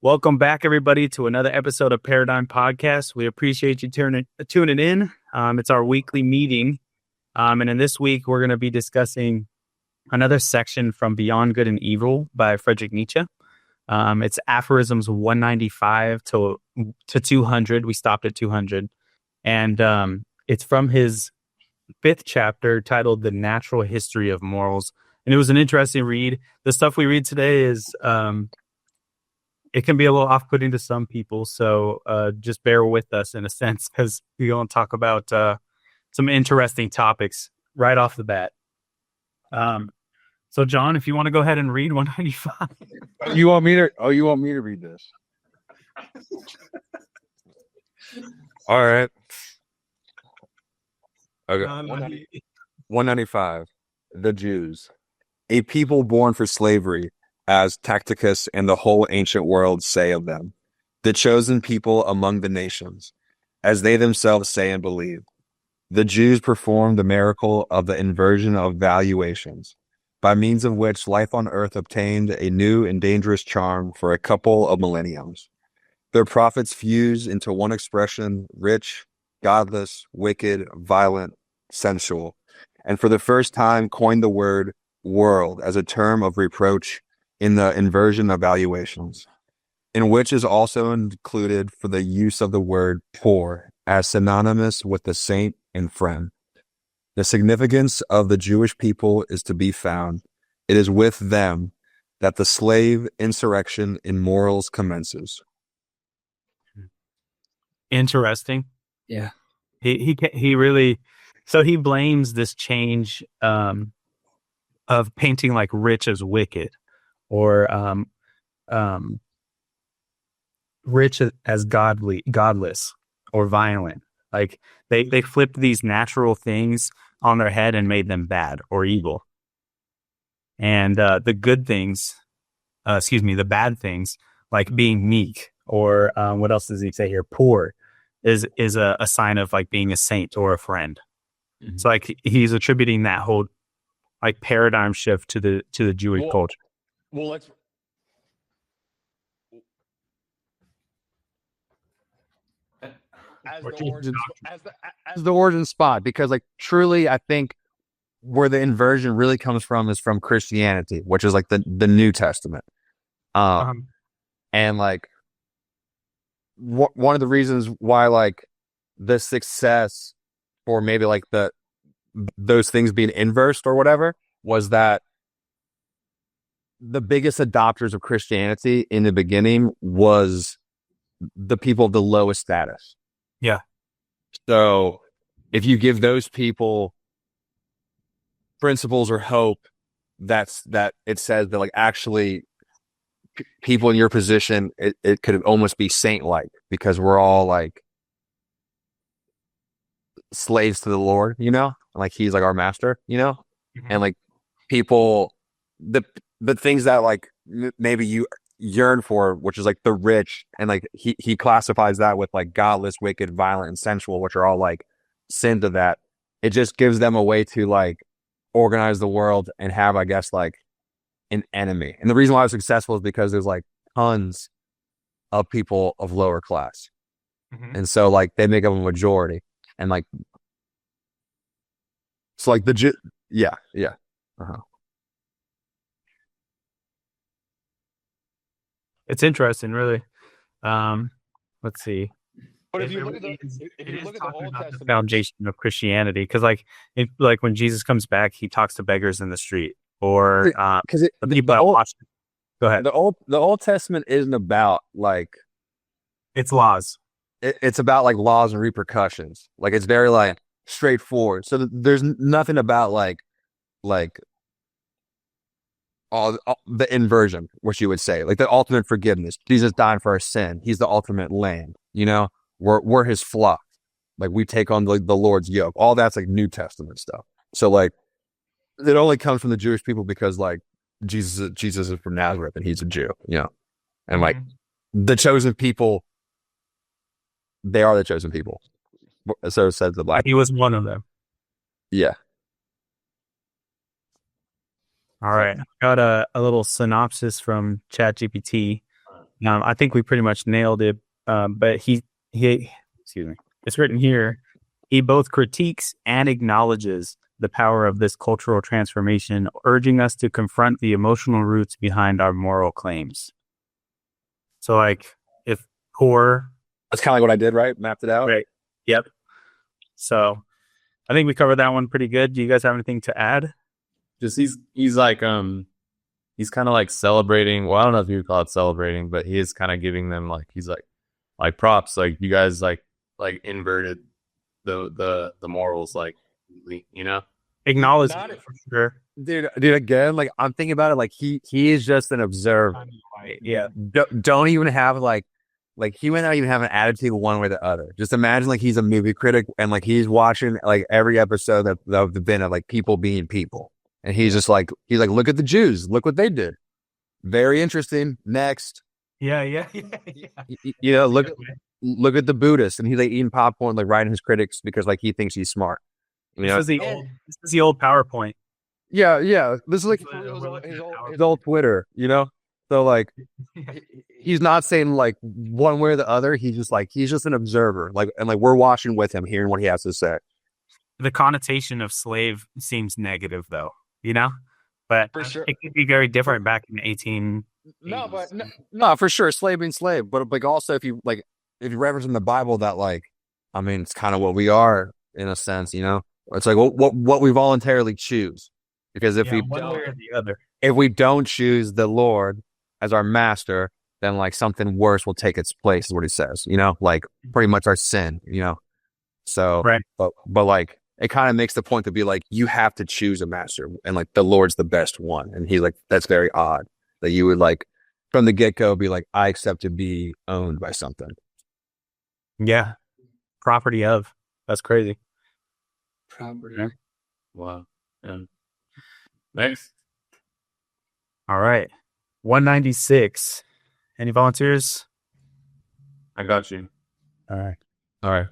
Welcome back, everybody, to another episode of Paradyme Podcast. We appreciate you tuning in. It's our weekly meeting. And in this week, we're going to be discussing another section from Beyond Good and Evil by Friedrich Nietzsche. It's aphorisms 195 to 200. We stopped at 200. And it's from his fifth chapter titled The Natural History of Morals. And it was an interesting read. The stuff we read today is... it can be a little off-putting to some people, so just bear with us in a sense, because we're going to talk about some interesting topics right off the bat. So, John, if you want to go ahead and read 195. You want me to read this? All right. Okay. 195. The Jews, a people born for slavery, as Tacitus and the whole ancient world say of them, the chosen people among the nations, as they themselves say and believe. The Jews performed the miracle of the inversion of valuations, by means of which life on earth obtained a new and dangerous charm for a couple of millenniums. Their prophets fused into one expression, rich, godless, wicked, violent, sensual, and for the first time coined the word world as a term of reproach in the inversion of valuations, in which is also included for the use of the word poor as synonymous with the saint and friend. The significance of the Jewish people is to be found. It is with them that the slave insurrection in morals commences. Interesting. Yeah. He really... So he blames this change of painting like rich as wicked, or rich as godless or violent. Like they flipped these natural things on their head and made them bad or evil. And the bad things, like being meek, or what else does he say here? Poor is a sign of like being a saint or a friend. Mm-hmm. So like he's attributing that whole like paradigm shift to the Jewish culture. Well, let's. As the origin spot, because like truly, I think where the inversion really comes from is from Christianity, which is like the New Testament. And like one of the reasons why like the success or maybe like those things being inversed or whatever was that the biggest adopters of Christianity in the beginning was the people of the lowest status. Yeah. So if you give those people principles or hope, that it says that like actually people in your position, it could almost be saint-like, because we're all like slaves to the Lord, like he's like our master, mm-hmm. And like people, the things that like maybe you yearn for, which is like the rich, and like he classifies that with like godless, wicked, violent, and sensual, which are all like sin to that. It just gives them a way to like organize the world and have, I guess, like an enemy. And the reason why it's successful is because there's like tons of people of lower class, mm-hmm. And so like they make up a majority, and like it's like yeah. Uh-huh. It's interesting, really. Let's see. But if you look at the Old Testament, the foundation of Christianity, because like when Jesus comes back, he talks to beggars in the street, or because go ahead. The Old Testament isn't about like it's laws. It's about like laws and repercussions. Like it's very like straightforward. So there's nothing about like all the inversion, what you would say, like the ultimate forgiveness. Jesus dying for our sin. He's the ultimate lamb. We're his flock. Like we take on the Lord's yoke. All that's like New Testament stuff. So like it only comes from the Jewish people because like Jesus is from Nazareth and he's a Jew. And like the chosen people, they are the chosen people. So says the Bible. He was one of them. Yeah. All right. I got a little synopsis from ChatGPT. I think we pretty much nailed it. But excuse me, it's written here. He both critiques and acknowledges the power of this cultural transformation, urging us to confront the emotional roots behind our moral claims. So, like, if poor, That's kind of like what I did, right? Mapped it out. right? Yep. So, I think we covered that one pretty good. Do you guys have anything to add? Just he's like he's kind of like celebrating. Well, I don't know if you would call it celebrating, but he is kind of giving them like he's like props. Like you guys like inverted the morals, like, you know. Acknowledge Not it for sure. Dude, again, like I'm thinking about it, like he is just an observer. Yeah. Don't even have like he might not even have an attitude one way or the other. Just imagine like he's a movie critic and like he's watching like every episode of the bin of like people being people. And he's like, look at the Jews, look what they did. Very interesting. Next. Yeah. You know, look at the Buddhists, and he's like eating popcorn, like writing his critics because like he thinks he's smart. You know? This is the old PowerPoint. Yeah. This is like his old Twitter, you know? So like he's not saying like one way or the other. He's just an observer. Like, and like we're watching with him, hearing what he has to say. The connotation of slave seems negative though, you know? But For sure. it could be very different back in 18. No, for sure. Slave being slave. But like also if you reference in the Bible that like, I mean, it's kind of what we are in a sense, you know? It's like what we voluntarily choose. Because if we don't choose the Lord as our master, then like something worse will take its place, is what he says, you know, like pretty much our sin, you know. So, right. But like it kind of makes the point to be like, you have to choose a master, and like the Lord's the best one. And he's like, that's very odd that you would like from the get-go be like, I accept to be owned by something. Yeah. Property of. That's crazy. Property. Yeah. Wow. Yeah. Next. All right. 196. Any volunteers? I got you. All right.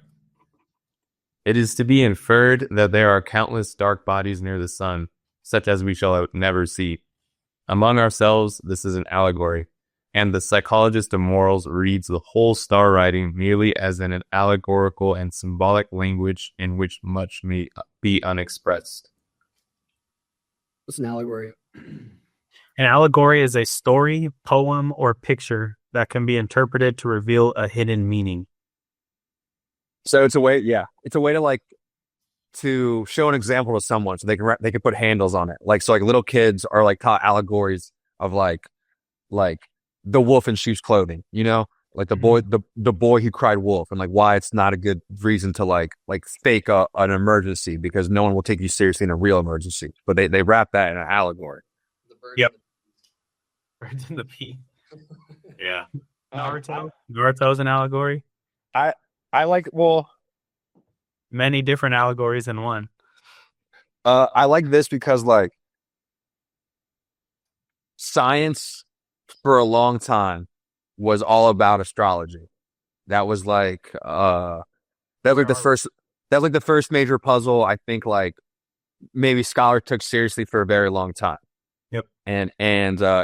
It is to be inferred that there are countless dark bodies near the sun, such as we shall never see. Among ourselves, this is an allegory, and the psychologist of morals reads the whole star writing merely as an allegorical and symbolic language in which much may be unexpressed. What's an allegory? An allegory is a story, poem, or picture that can be interpreted to reveal a hidden meaning. So it's a way to like to show an example to someone, so they can put handles on it. Like so, like little kids are like taught allegories of like the wolf in sheep's clothing, you know, like the boy who cried wolf, and like why it's not a good reason to like fake an emergency, because no one will take you seriously in a real emergency. But they wrap that in an allegory. Yep. Birds in the pea. Yeah. Naruto's an allegory. I like, well, many different allegories in one. I like this because like science for a long time was all about astrology. That was like the first major puzzle I think like maybe scholars took seriously for a very long time. Yep. And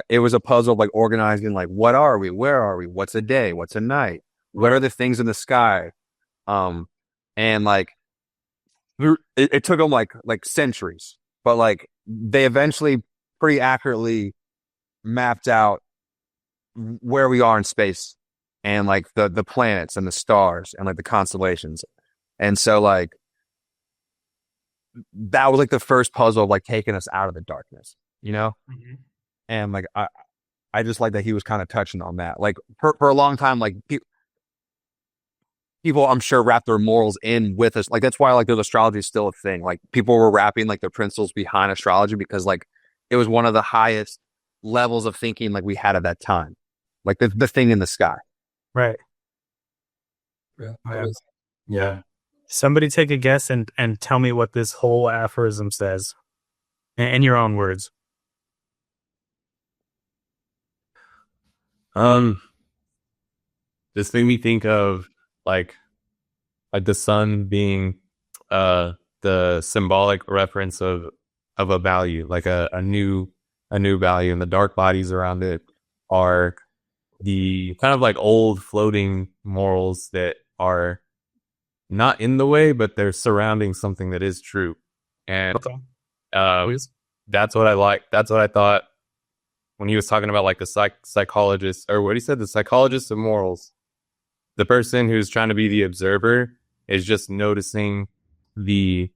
it was a puzzle of like organizing like, what are we? Where are we? What's a day? What's a night? What are the things in the sky? And like it took them like centuries, but like they eventually pretty accurately mapped out where we are in space, and like the planets and the stars and like the constellations. And so like that was like the first puzzle of like taking us out of the darkness, you know? Mm-hmm. And like I just like that he was kind of touching on that. Like for a long time, like people I'm sure wrap their morals in with us. Like that's why like astrology is still a thing. Like people were wrapping like their principles behind astrology because like it was one of the highest levels of thinking like we had at that time. Like the thing in the sky. Right. Yeah. Somebody take a guess and tell me what this whole aphorism says in your own words. This made me think of like the sun being the symbolic reference of a value, like a new value, and the dark bodies around it are the kind of like old floating morals that are not in the way, but they're surrounding something that is true. And that's what I like. That's what I thought when he was talking about like the psychologist, or what he said, the psychologist of morals. The person who's trying to be the observer is just noticing the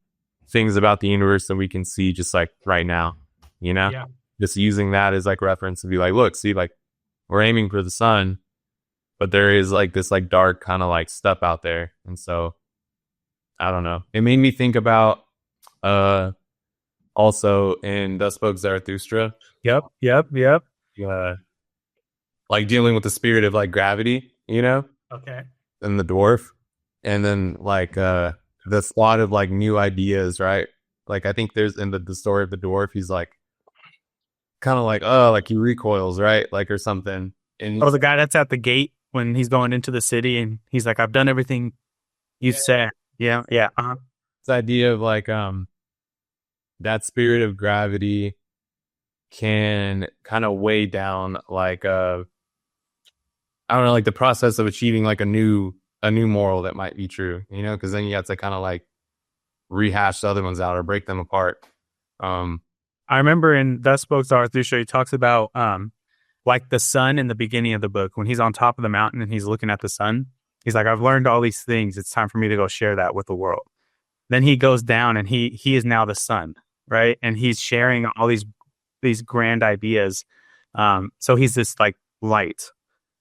things about the universe that we can see just like right now, you know? Yeah. Just using that as like reference to be like, look, see, like we're aiming for the sun, but there is like this like dark kind of like stuff out there. And so I don't know. It made me think about also in Thus Spoke Zarathustra. Yep. Like dealing with the spirit of like gravity, you know? Okay. And the dwarf. And then like the thought of like new ideas, right? Like I think there's in the story of the dwarf, he's like kind of like, oh, like he recoils, right? Like or something. And Oh, the guy that's at the gate when he's going into the city and he's like, I've done everything you said. Yeah. Uh-huh. this idea of like that spirit of gravity can kind of weigh down like I don't know, like the process of achieving like a new moral that might be true, you know, because then you have to kind of like rehash the other ones out or break them apart. I remember in Thus Spoke Zarathustra, he talks about like the sun in the beginning of the book when he's on top of the mountain and he's looking at the sun. He's like, I've learned all these things. It's time for me to go share that with the world. Then he goes down and he is now the sun, right? And he's sharing all these grand ideas. So he's this like light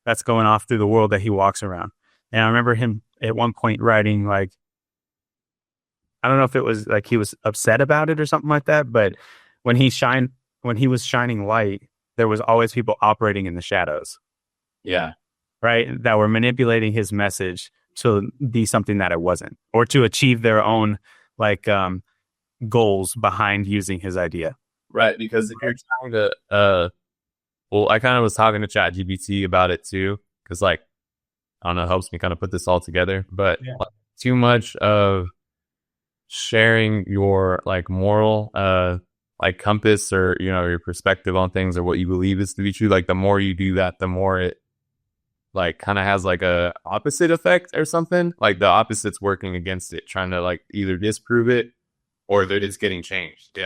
that's going off through the world that he walks around. And I remember him at one point writing like, I don't know if it was like he was upset about it or something like that, but when he was shining light, there was always people operating in the shadows. Yeah. Right? That were manipulating his message to be something that it wasn't, or to achieve their own like goals behind using his idea. Right. Because if you're trying to well, I kind of was talking to ChatGPT about it too, because like I don't know, it helps me kind of put this all together. But like, too much of sharing your like moral like compass or you know your perspective on things or what you believe is to be true, like the more you do that, the more it like kind of has like a opposite effect or something. Like the opposite's working against it, trying to like either disprove it or that it's getting changed.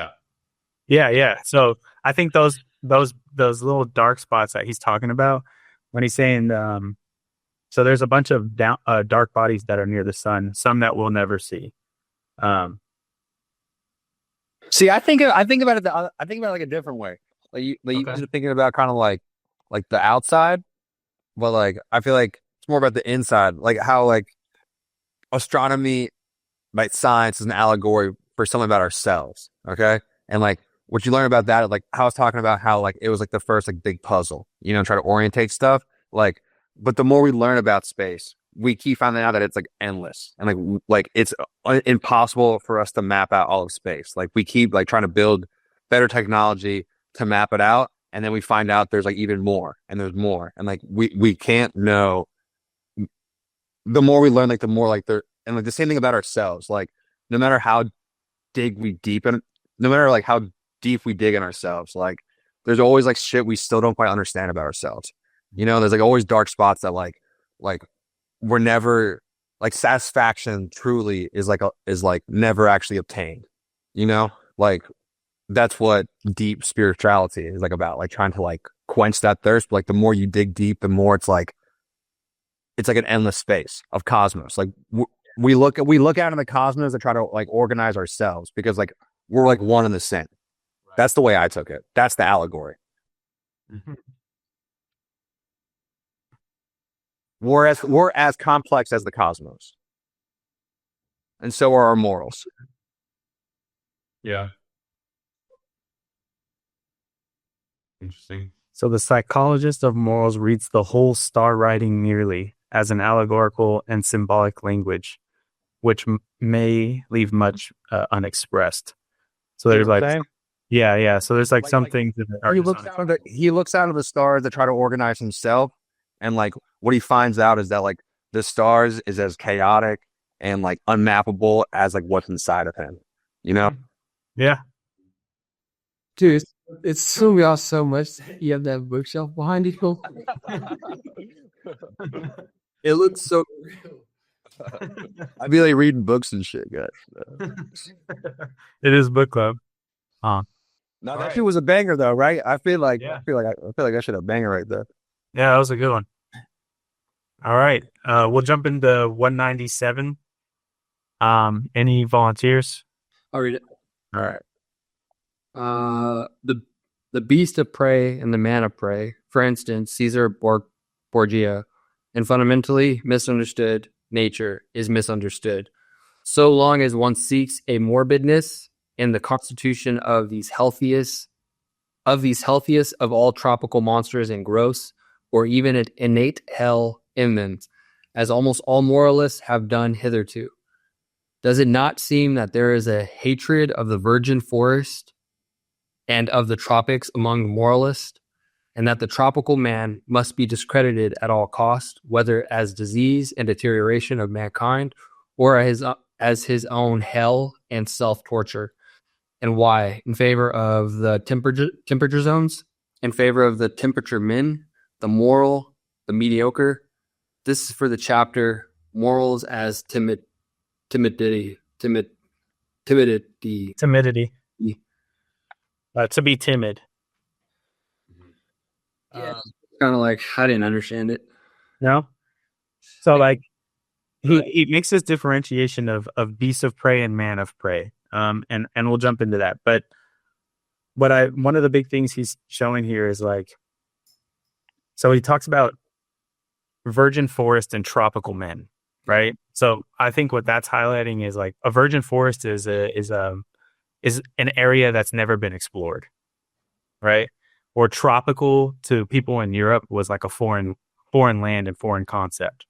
Yeah. So I think those little dark spots that he's talking about when he's saying, so there's a bunch of dark bodies that are near the sun, some that we'll never see. See, I think about it. I think about it like a different way. Like you guys are thinking about kind of like the outside, but like I feel like it's more about the inside. Like how like astronomy, like science, is an allegory for something about ourselves. Okay, and like what you learn about that, like I was talking about how like it was like the first like big puzzle, you know, try to orientate stuff. Like, but the more we learn about space, we keep finding out that it's like endless and like it's impossible for us to map out all of space. Like we keep like trying to build better technology to map it out, and then we find out there's like even more and there's more, and like we can't know. The more we learn, like the more like there, and like the same thing about ourselves. Like no matter how deep we dig in ourselves, like there's always like shit we still don't quite understand about ourselves. You know, there's like always dark spots that like we're never like satisfaction truly is like never actually obtained. You know, like that's what deep spirituality is like about, like trying to like quench that thirst. But, like the more you dig deep, the more it's like an endless space of cosmos. Like we look out in the cosmos and try to like organize ourselves because like we're like one and the same. That's the way I took it. That's the allegory. Mm-hmm. We're as complex as the cosmos. And so are our morals. Yeah. Interesting. So the psychologist of morals reads the whole star writing merely as an allegorical and symbolic language, which may leave much unexpressed. So there's like, yeah. So there's like some things that are he looks out of the stars to try to organize himself, and like what he finds out is that like the stars is as chaotic and like unmappable as like what's inside of him. You know? Yeah. Dude, It's threw me off so much. You have that bookshelf behind you. It looks so real. I'd be like reading books and shit, guys. It is book club. No, All that right. shit was a banger though, right? I feel like Yeah. I feel like I should have banger right there. Yeah, that was a good one. All right. We'll jump into 197. Any volunteers? I'll read it. All right. The beast of prey and the man of prey. For instance, Caesar Borgia, and fundamentally misunderstood nature is misunderstood. So long as one seeks a morbidness in the constitution of these healthiest of all tropical monsters and gross, or even an innate hell in them, as almost all moralists have done hitherto. Does it not seem that there is a hatred of the virgin forest and of the tropics among moralists, and that the tropical man must be discredited at all cost, whether as disease and deterioration of mankind, or as his own hell and self-torture? And why? In favor of the temperature zones, in favor of the temperature men, the moral, the mediocre. This is for the chapter Morals as Timidity. Timidity. To be timid. Yeah. Kind of like, I didn't understand it. No? So like he makes this differentiation of beast of prey and man of prey. And we'll jump into that. But one of the big things he's showing here is like, so he talks about virgin forest and tropical men, right? So I think what that's highlighting is like a virgin forest is an area that's never been explored, right? Or tropical to people in Europe was like a foreign land and foreign concept.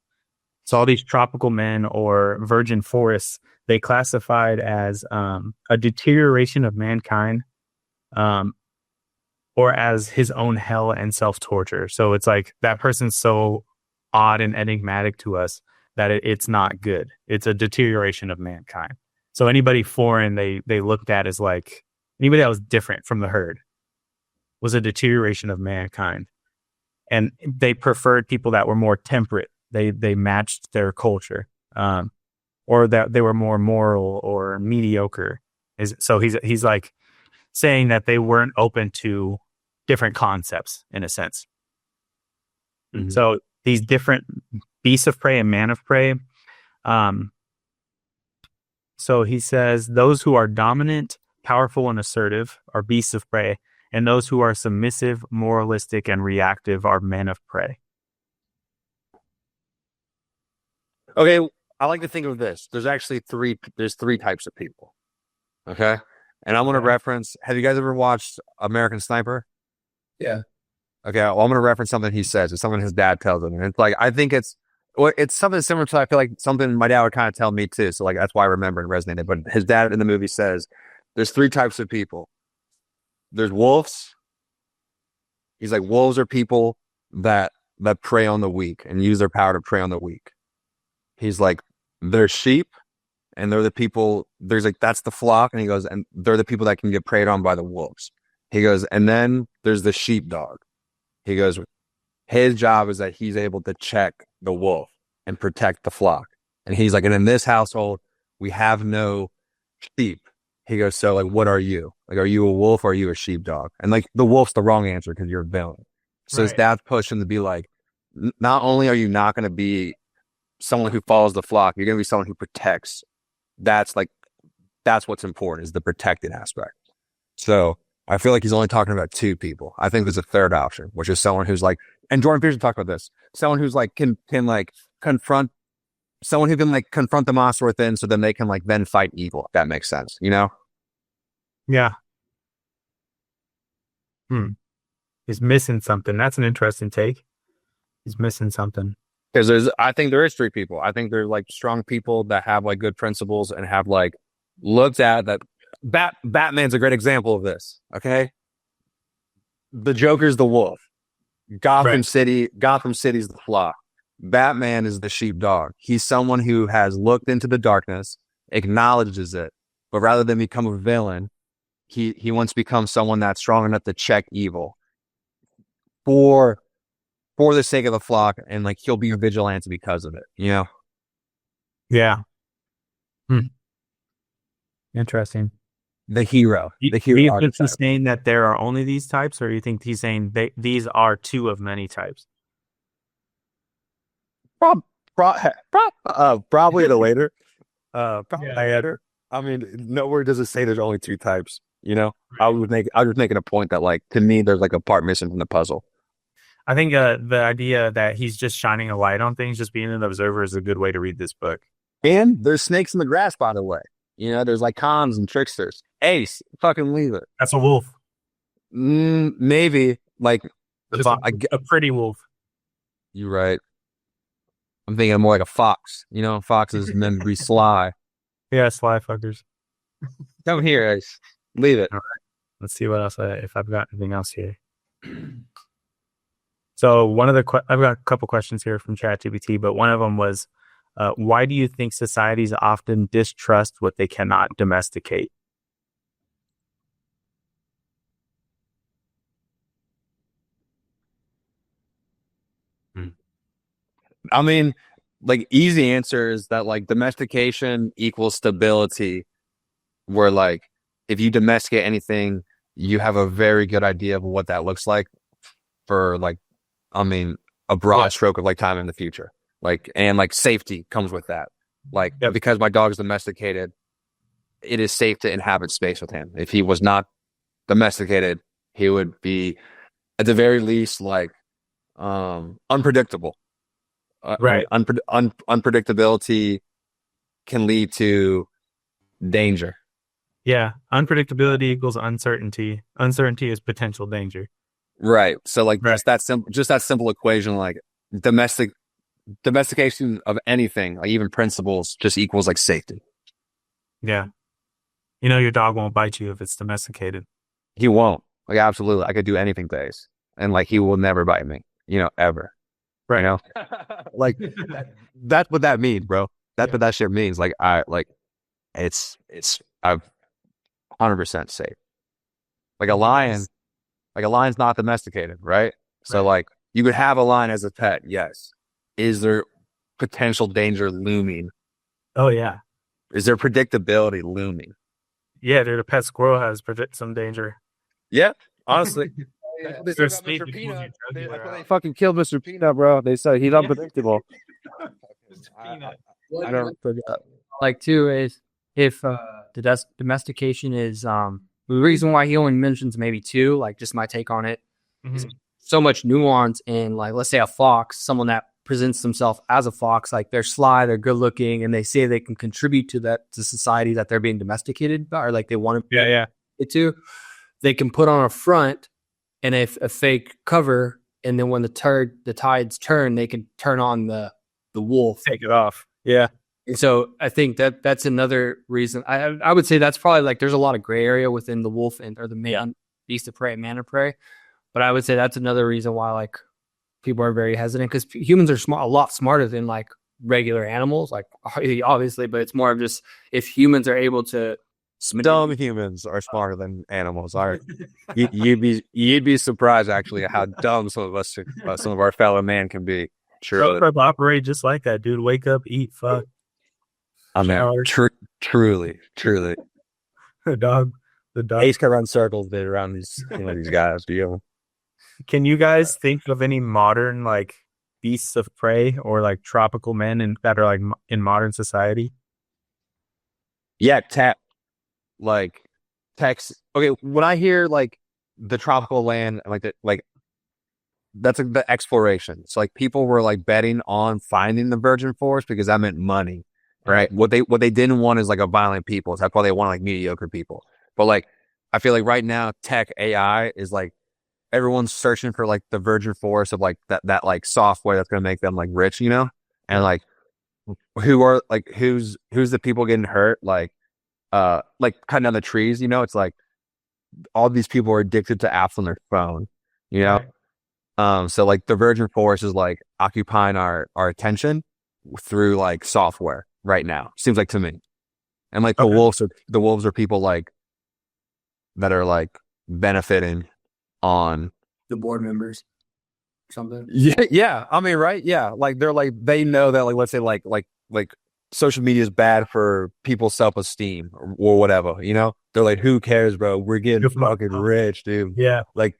So all these tropical men or virgin forests, they classified as a deterioration of mankind, or as his own hell and self-torture. So it's like that person's so odd and enigmatic to us that it's not good. It's a deterioration of mankind. So anybody foreign, they looked at as like anybody that was different from the herd was a deterioration of mankind. And they preferred people that were more temperate. They matched their culture, or that they were more moral or mediocre. So he's like saying that they weren't open to different concepts in a sense. Mm-hmm. So these different beasts of prey and man of prey. So he says those who are dominant, powerful, and assertive are beasts of prey, and those who are submissive, moralistic, and reactive are men of prey. Okay, I like to think of this. There's actually three types of people. Okay? And I'm going to reference, have you guys ever watched American Sniper? Yeah. Okay, well, I'm going to reference something he says. It's something his dad tells him. And it's like, I think it's something similar to, I feel like something my dad would kind of tell me too. So like, that's why I remember and resonated. But his dad in the movie says, there's three types of people. There's wolves. He's like, wolves are people that prey on the weak and use their power to prey on the weak. He's like, they're sheep, and they're the people, there's like, that's the flock. And he goes, and they're the people that can get preyed on by the wolves. He goes, and then there's the sheepdog. He goes, his job is that he's able to check the wolf and protect the flock. And he's like, and in this household, we have no sheep. He goes, so like, what are you? Like, are you a wolf or are you a sheepdog? And like, the wolf's the wrong answer because you're a villain. So his dad's pushed him to be like, not only are you not going to be someone who follows the flock, you're going to be someone who protects. That's what's important, is the protected aspect. So I feel like he's only talking about two people. I think there's a third option, which is someone who's like, and Jordan Peterson talked about this, someone who's like, can like confront, someone who can like confront the monster within, so then they can like then fight evil, if that makes sense, you know? Yeah. He's missing something. That's an interesting take. He's missing something. Because I think there is three people. I think they're like strong people that have like good principles and have like looked at that. Batman's a great example of this. Okay. The Joker's the wolf. Gotham City's the flock. Batman is the sheepdog. He's someone who has looked into the darkness, acknowledges it, but rather than become a villain, he wants to become someone that's strong enough to check evil for the sake of the flock, and like he'll be a vigilante because of it. You know? Yeah. Interesting. The hero. Do The you hero think he's archetype. saying that there are only these types, or you think he's saying these are two of many types? Probably the later. Probably Yeah. later. I mean, nowhere does it say there's only two types. You know, I was making a point that, like, to me, there's like a part missing from the puzzle. I think the idea that he's just shining a light on things, just being an observer, is a good way to read this book. And there's snakes in the grass, by the way. You know, there's like cons and tricksters. Ace, fucking leave it. That's a wolf. Maybe like A pretty wolf. you're right. I'm thinking more like a fox. You know, foxes meant to be sly. Yeah, sly fuckers. Come here, Ace. Leave it. Let's see what else if I've got anything else here. So I've got a couple questions here from ChatGPT, but one of them was, why do you think societies often distrust what they cannot domesticate? I mean, like, easy answer is that like domestication equals stability. Where like if you domesticate anything, you have a very good idea of what that looks like for like, I mean, a broad stroke of like time in the future. Like, and like safety comes with that. Like, because my dog is domesticated, it is safe to inhabit space with him. If he was not domesticated, he would be at the very least like unpredictable. Right. Unpredictability can lead to danger. Yeah. Unpredictability equals uncertainty. Uncertainty is potential danger. Right. So like Right. just that simple equation, like domestication of anything, like even principles, just equals like safety. Yeah. You know, your dog won't bite you if it's domesticated. He won't. Like, absolutely. I could do anything to Ace. And like he will never bite me, you know, ever. Right. You know? Like that's what that means, bro. That's what that shit means. Like it's I'm 100% safe. Like a lion's not domesticated, right? So like you could have a lion as a pet, yes. Is there potential danger looming? Oh, yeah. Is there predictability looming? Yeah, dude, a pet squirrel has some danger. Yeah, honestly. They fucking killed Mr. Peanut, bro. They said he's unpredictable. I don't forget. Like too is if the domestication is the reason why he only mentions maybe two, like just my take on it, is so much nuance in, like, let's say a fox, someone that presents themselves as a fox, like they're sly, they're good looking, and they say they can contribute to society that they're being domesticated by, or like they want to it to. They can put on a front and a fake cover, and then when the tides turn, they can turn on the wolf. Take it off. Yeah. And so I think that's another reason. I would say that's probably, like, there's a lot of gray area within the wolf or the man, beast of prey, man of prey. But I would say that's another reason why, like, people are very hesitant, because humans are a lot smarter than like regular animals, like obviously, but it's more of just if humans are able to. Dumb humans are smarter than animals. You'd be surprised actually at how dumb some of our fellow man can be. Truly, operate just like that, dude. Wake up, eat, fuck. I mean, truly. The dog. Ace can run circles around these guys. Do you? Can you guys think of any modern like beasts of prey or like tropical men that are like in modern society? Yeah, okay, when I hear like the tropical land, like that's like the exploration. So like people were like betting on finding the virgin forest because that meant money, right? What they didn't want is like a violent people. So that's why they want like mediocre people. But like I feel like right now tech AI is like everyone's searching for like the virgin forest of like that like software that's gonna make them like rich, you know? And like who's the people getting hurt? Like cutting down the trees, you know? It's like all these people are addicted to apps on their phone, you know? Right. So like the virgin forest is like occupying our attention through like software right now, seems like to me. And like the wolves are people like that are like benefiting on The board members, something. yeah. I mean, right? Yeah, like they're like they know that like let's say like social media is bad for people's self-esteem or whatever. You know, they're like, who cares, bro? We're getting fucking rich, dude. Yeah. Like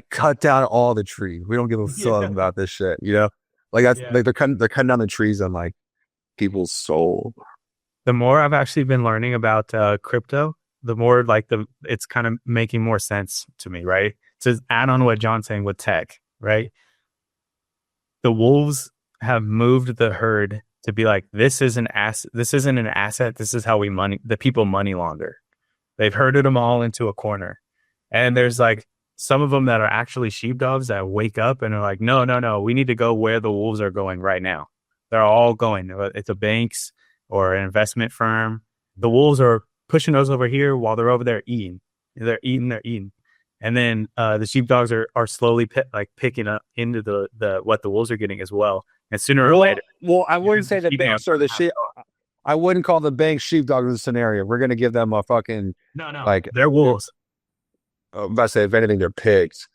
cut down all the trees. We don't give a fuck about this shit. You know, like that's like they're cutting down the trees on like people's soul. The more I've actually been learning about crypto, the more like it's kind of making more sense to me, right? To add on what John's saying with tech, right? The wolves have moved the herd to be like, this is an asset. This isn't an asset. This is how the people money launder. They've herded them all into a corner. And there's like some of them that are actually sheepdogs that wake up and are like, no, we need to go where the wolves are going right now. They're all going. It's a banks or an investment firm. The wolves are pushing those over here while they're over there eating. They're eating. And then the sheepdogs are slowly picking up into the what the wolves are getting as well. And sooner or later, I wouldn't say the banks are the sheep. I wouldn't call the banks sheepdogs in this scenario. We're gonna give them a fucking like they're wolves. I'm about to say, if anything, they're pigs.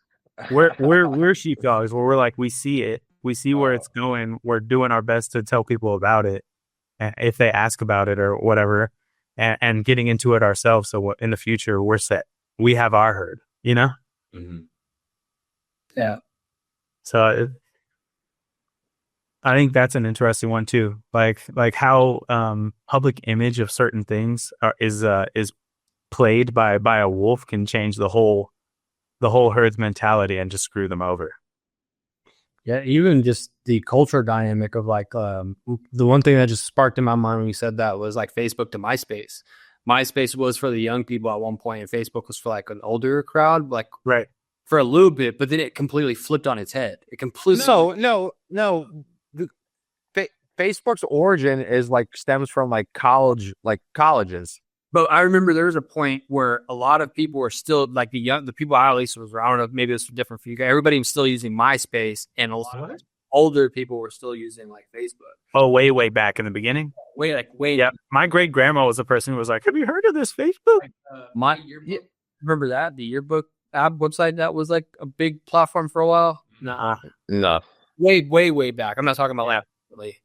We're sheepdogs where we're like, we see it, we see where it's going. We're doing our best to tell people about it, and if they ask about it or whatever, and getting into it ourselves. So in the future, we're set. We have our herd. You know? Mm-hmm. Yeah. So I think that's an interesting one too. Like how public image of certain things is played by a wolf can change the whole herd's mentality and just screw them over. Yeah, even just the culture dynamic of like the one thing that just sparked in my mind when you said that was like Facebook to MySpace. MySpace was for the young people at one point, and Facebook was for like an older crowd, like right for a little bit. But then it completely flipped on its head. It completely no. Facebook's origin is like stems from like colleges. But I remember there was a point where a lot of people were still like the people I at least was. I don't know, maybe it's different for you guys. Everybody was still using MySpace, and a lot of older people were still using like Facebook. Oh, way back in the beginning. Yeah. My great grandma was the person who was like, "Have you heard of this Facebook?" Remember that the yearbook app website that was like a big platform for a while. No. Way back. I'm not talking about lately.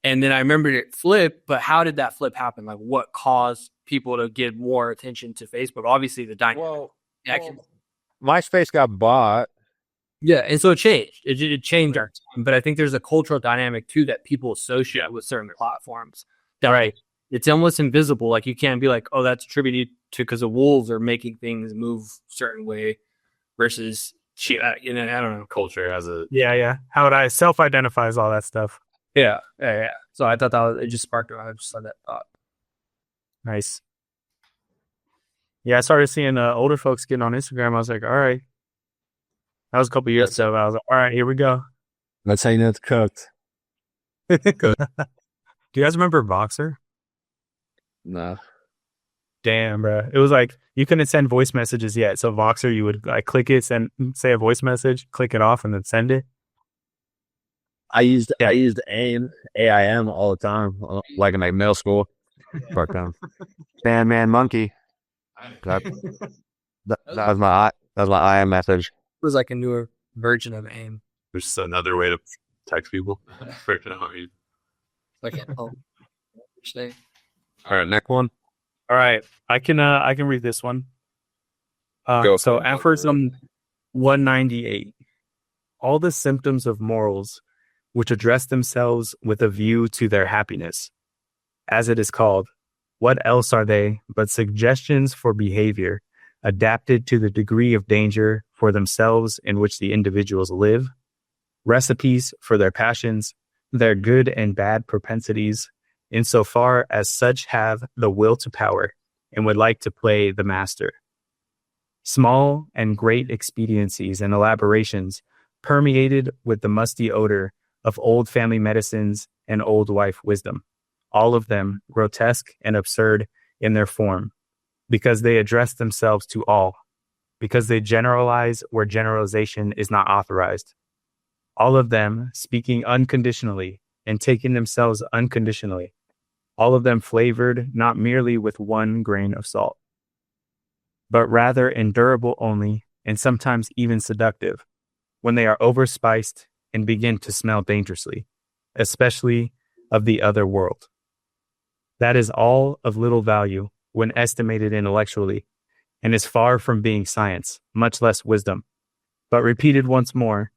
And then I remembered it flipped. But how did that flip happen? Like, what caused people to give more attention to Facebook? Obviously, the dynamic. MySpace got bought. Yeah, and so it changed. It changed our time. But I think there's a cultural dynamic too that people associate with certain platforms. Right. It's almost invisible. Like you can't be like, oh, that's attributed to because the wolves are making things move a certain way versus, I don't know. Culture has a How would I self-identifies all that stuff? Yeah. So I thought it just sparked. I just saw that thought. Nice. Yeah, I started seeing older folks getting on Instagram. I was like, all right. That was a couple years ago. I was like, all right, here we go. That's how you know it's cooked. Good. Do you guys remember Voxer? No. Damn, bro. It was like you couldn't send voice messages yet. So Voxer, you would like click it, say a voice message, click it off, and then send it. I used AIM all the time, like in like middle school. But man, monkey. That was my IM message. It was like a newer version of AIM. There's just another way to text people. Like all right, next one. All right, I can read this one. So aphorism 198. All the symptoms of morals which address themselves with a view to their happiness, as it is called, what else are they but suggestions for behavior adapted to the degree of danger for themselves in which the individuals live, recipes for their passions, their good and bad propensities, insofar as such have the will to power and would like to play the master. Small and great expediencies and elaborations permeated with the musty odor of old family medicines and old wife wisdom, all of them grotesque and absurd in their form, because they address themselves to all, because they generalize where generalization is not authorized. All of them speaking unconditionally and taking themselves unconditionally, all of them flavored not merely with one grain of salt. but rather endurable only, and sometimes even seductive, when they are overspiced and begin to smell dangerously, especially of the other world. That is all of little value when estimated intellectually, and is far from being science, much less wisdom. But repeated once more,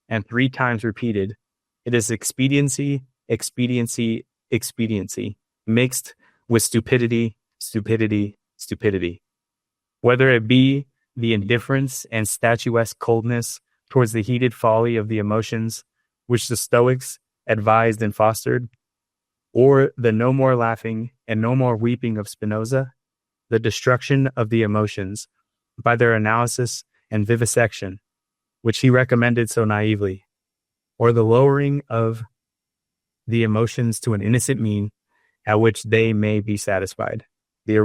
and 3 times repeated, it is expediency, expediency, expediency, mixed with stupidity, stupidity, stupidity. Whether it be the indifference and statuesque coldness towards the heated folly of the emotions which the Stoics advised and fostered, or the no more laughing and no more weeping of Spinoza, the destruction of the emotions by their analysis and vivisection, which he recommended so naively, or the lowering of the emotions to an innocent mean at which they may be satisfied, the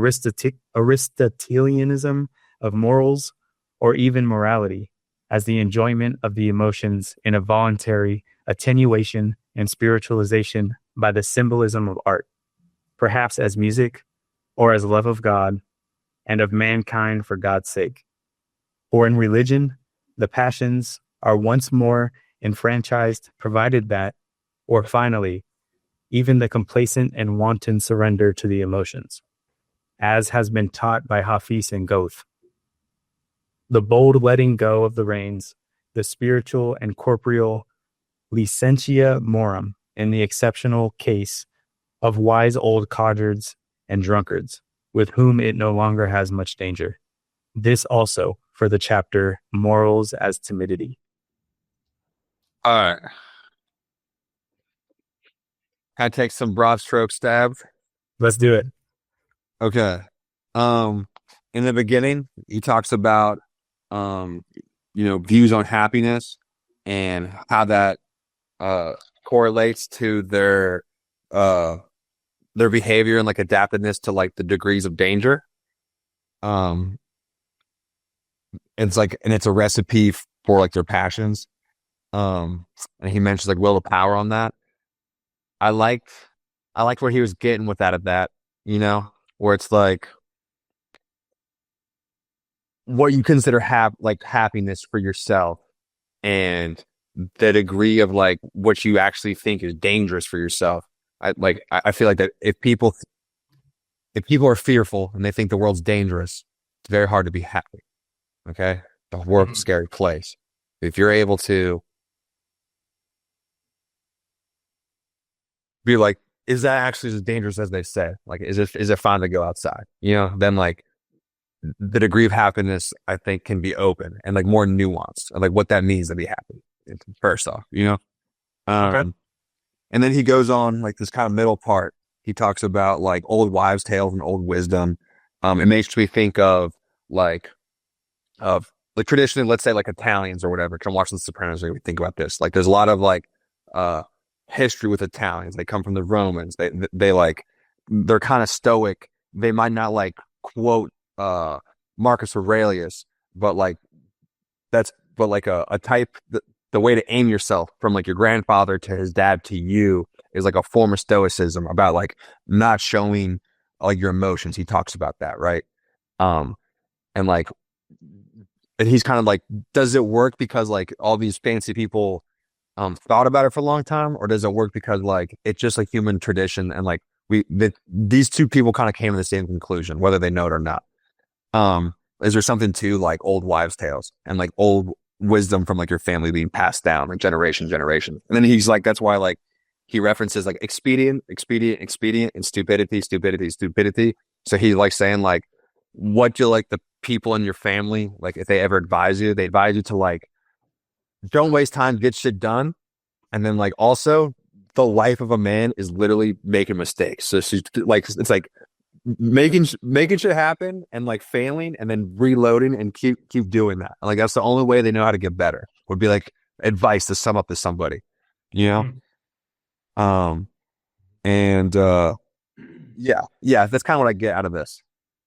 Aristotelianism of morals, or even morality, as the enjoyment of the emotions in a voluntary attenuation and spiritualization by the symbolism of art, perhaps as music, or as love of God and of mankind for God's sake. Or in religion, the passions are once more enfranchised, provided that, or finally, even the complacent and wanton surrender to the emotions, as has been taught by Hafiz and Goethe. The bold letting go of the reins, the spiritual and corporeal licentia morum in the exceptional case of wise old codgers and drunkards, with whom it no longer has much danger. This also for the chapter Morals as Timidity. All right. Can I take some broad stroke stabs? Let's do it. Okay. In the beginning, he talks about, views on happiness and how that correlates to their behavior and like adaptiveness to like the degrees of danger. It's a recipe for like their passions. And he mentions like will to power on that. I liked where he was getting with that, where it's like what you consider happiness for yourself and the degree of like what you actually think is dangerous for yourself. I feel like that if people are fearful and they think the world's dangerous, it's very hard to be happy. Okay. The world's a scary place. If you're able to be like, is that actually as dangerous as they say? Like, is it fine to go outside? Then like the degree of happiness, I think, can be open and like more nuanced, and like what that means to be happy. First off, Okay. And then he goes on like this kind of middle part. He talks about like old wives' tales and old wisdom. It makes me think of traditionally, let's say like Italians or whatever. Come watch The Sopranos and we think about this. Like, there's a lot of like history with Italians. They come from the Romans. They're kind of stoic. They might not like quote Marcus Aurelius, but like a type. The way to aim yourself from like your grandfather to his dad to you is like a form of stoicism about like not showing like your emotions. He talks about that, right? And he's kind of like, does it work because like all these fancy people thought about it for a long time, or does it work because like it's just like human tradition and like these two people kind of came to the same conclusion, whether they know it or not? Is there something to like old wives' tales and like old wisdom from like your family being passed down like generation? And then he's like, that's why like he references like expedient, and stupidity. So he's like saying like, what do like the people in your family, like if they ever advise you, they advise you to like, don't waste time, get shit done. And then like also the life of a man is literally making mistakes. So she's like, it's like making shit happen and like failing and then reloading and keep doing that. And like that's the only way they know how to get better, would be like advice to sum up to somebody, and yeah, that's kind of what I get out of this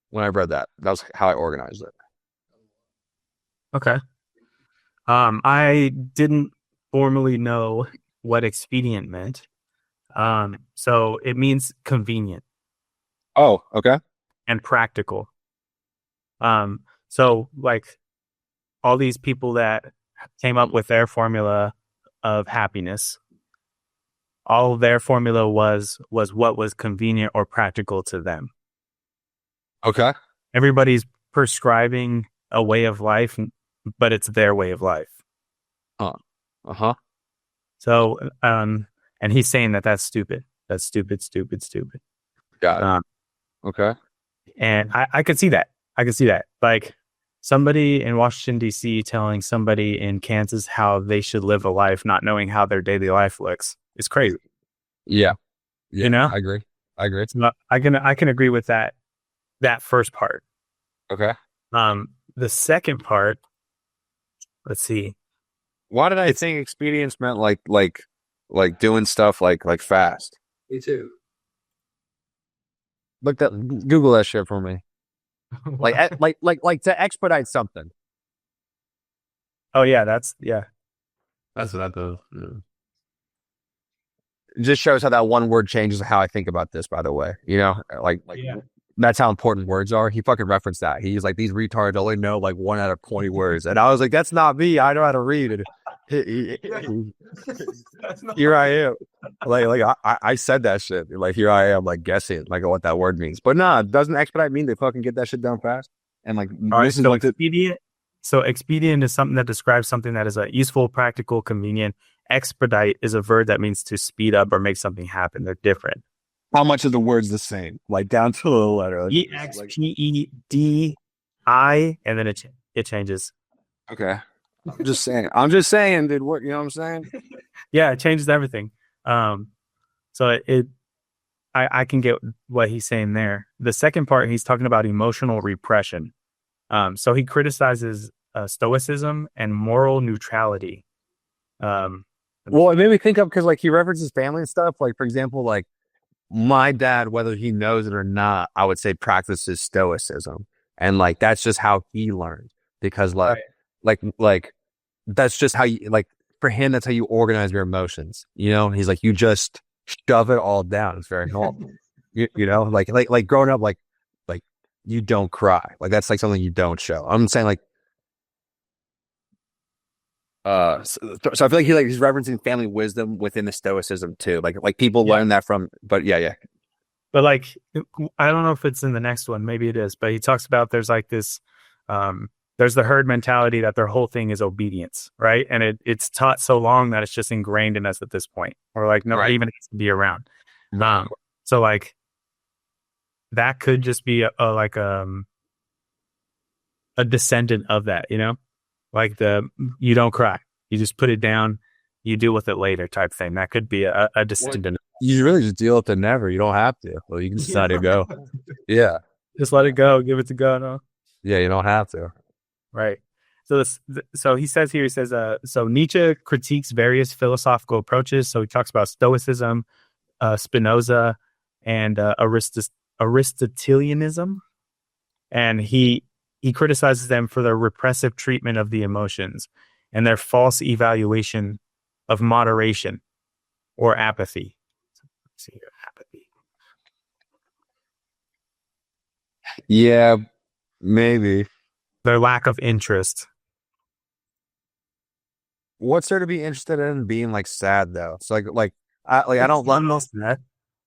when I read that. That was how I organized it. Okay. I didn't formally know what expedient meant. So it means convenient Oh, okay. and practical. So like all these people that came up with their formula of happiness, all their formula was what was convenient or practical to them. Okay. Everybody's prescribing a way of life, but it's their way of life. Uh-huh. So, and he's saying that that's stupid. That's stupid. Got it. Um, Okay. and I could see that. I could see that. Like somebody in Washington, D.C. telling somebody in Kansas how they should live a life, not knowing how their daily life looks, is crazy. Yeah. You know? I agree. So I can agree with that first part. Okay. The second part, let's see. Why did I think expedience meant like doing stuff like fast? Me too. Google that shit for me. Like to expedite something. Oh yeah, that's That's what I thought. Yeah. It just shows how that one word changes how I think about this, by the way. You know, like Yeah. that's how important words are. He fucking referenced that. He's like, these retards only know like 1 out of 20 words. And I was like, that's not me. I know how to read it. Here I am. I said that shit. Like, here I am, like, guessing like what that word means. But nah, doesn't expedite mean they fucking get that shit done fast? And like, All right, this is so like expedient. So expedient is something that describes something that is useful, practical, convenient. Expedite is a verb that means to speed up or make something happen. They're different. how much of the word's the same? Like down to the letter. EXPEDI, and then it changes. Okay. I'm just saying, dude. What, you know what I'm saying? Yeah, it changes everything. So I can get what he's saying there. The second part, he's talking about emotional repression. So he criticizes stoicism and moral neutrality. Well, it made me think of, because like he references family and stuff. Like, for example, like my dad, whether he knows it or not, I would say practices stoicism, and like that's just how he learned, because like that's just how you, like, for him, that's how you organize your emotions. You know, he's like, you just shove it all down. It's very normal. you know, like growing up, like you don't cry. Like that's like something you don't show. I'm saying like, so I feel like he's referencing family wisdom within the stoicism too. Like people learn that from, but yeah. But like, I don't know if it's in the next one. Maybe it is. But he talks about there's like this, there's the herd mentality that their whole thing is obedience, right? And it's taught so long that it's just ingrained in us at this point, or like nobody even has to be around. So like that could just be a descendant of that, you know, like you don't cry, you just put it down, you deal with it later type thing. That could be a descendant. You really just deal with it never. You don't have to. Well, you can just let it go. Yeah. Just let it go. Give it to God. No? Yeah, you don't have to. Right. So he says, so Nietzsche critiques various philosophical approaches. So he talks about Stoicism, Spinoza, and Aristotelianism. And he criticizes them for their repressive treatment of the emotions and their false evaluation of moderation or apathy. Let's see here, apathy. Yeah, maybe. Their lack of interest. What's there to be interested in being like sad though? So I don't love that.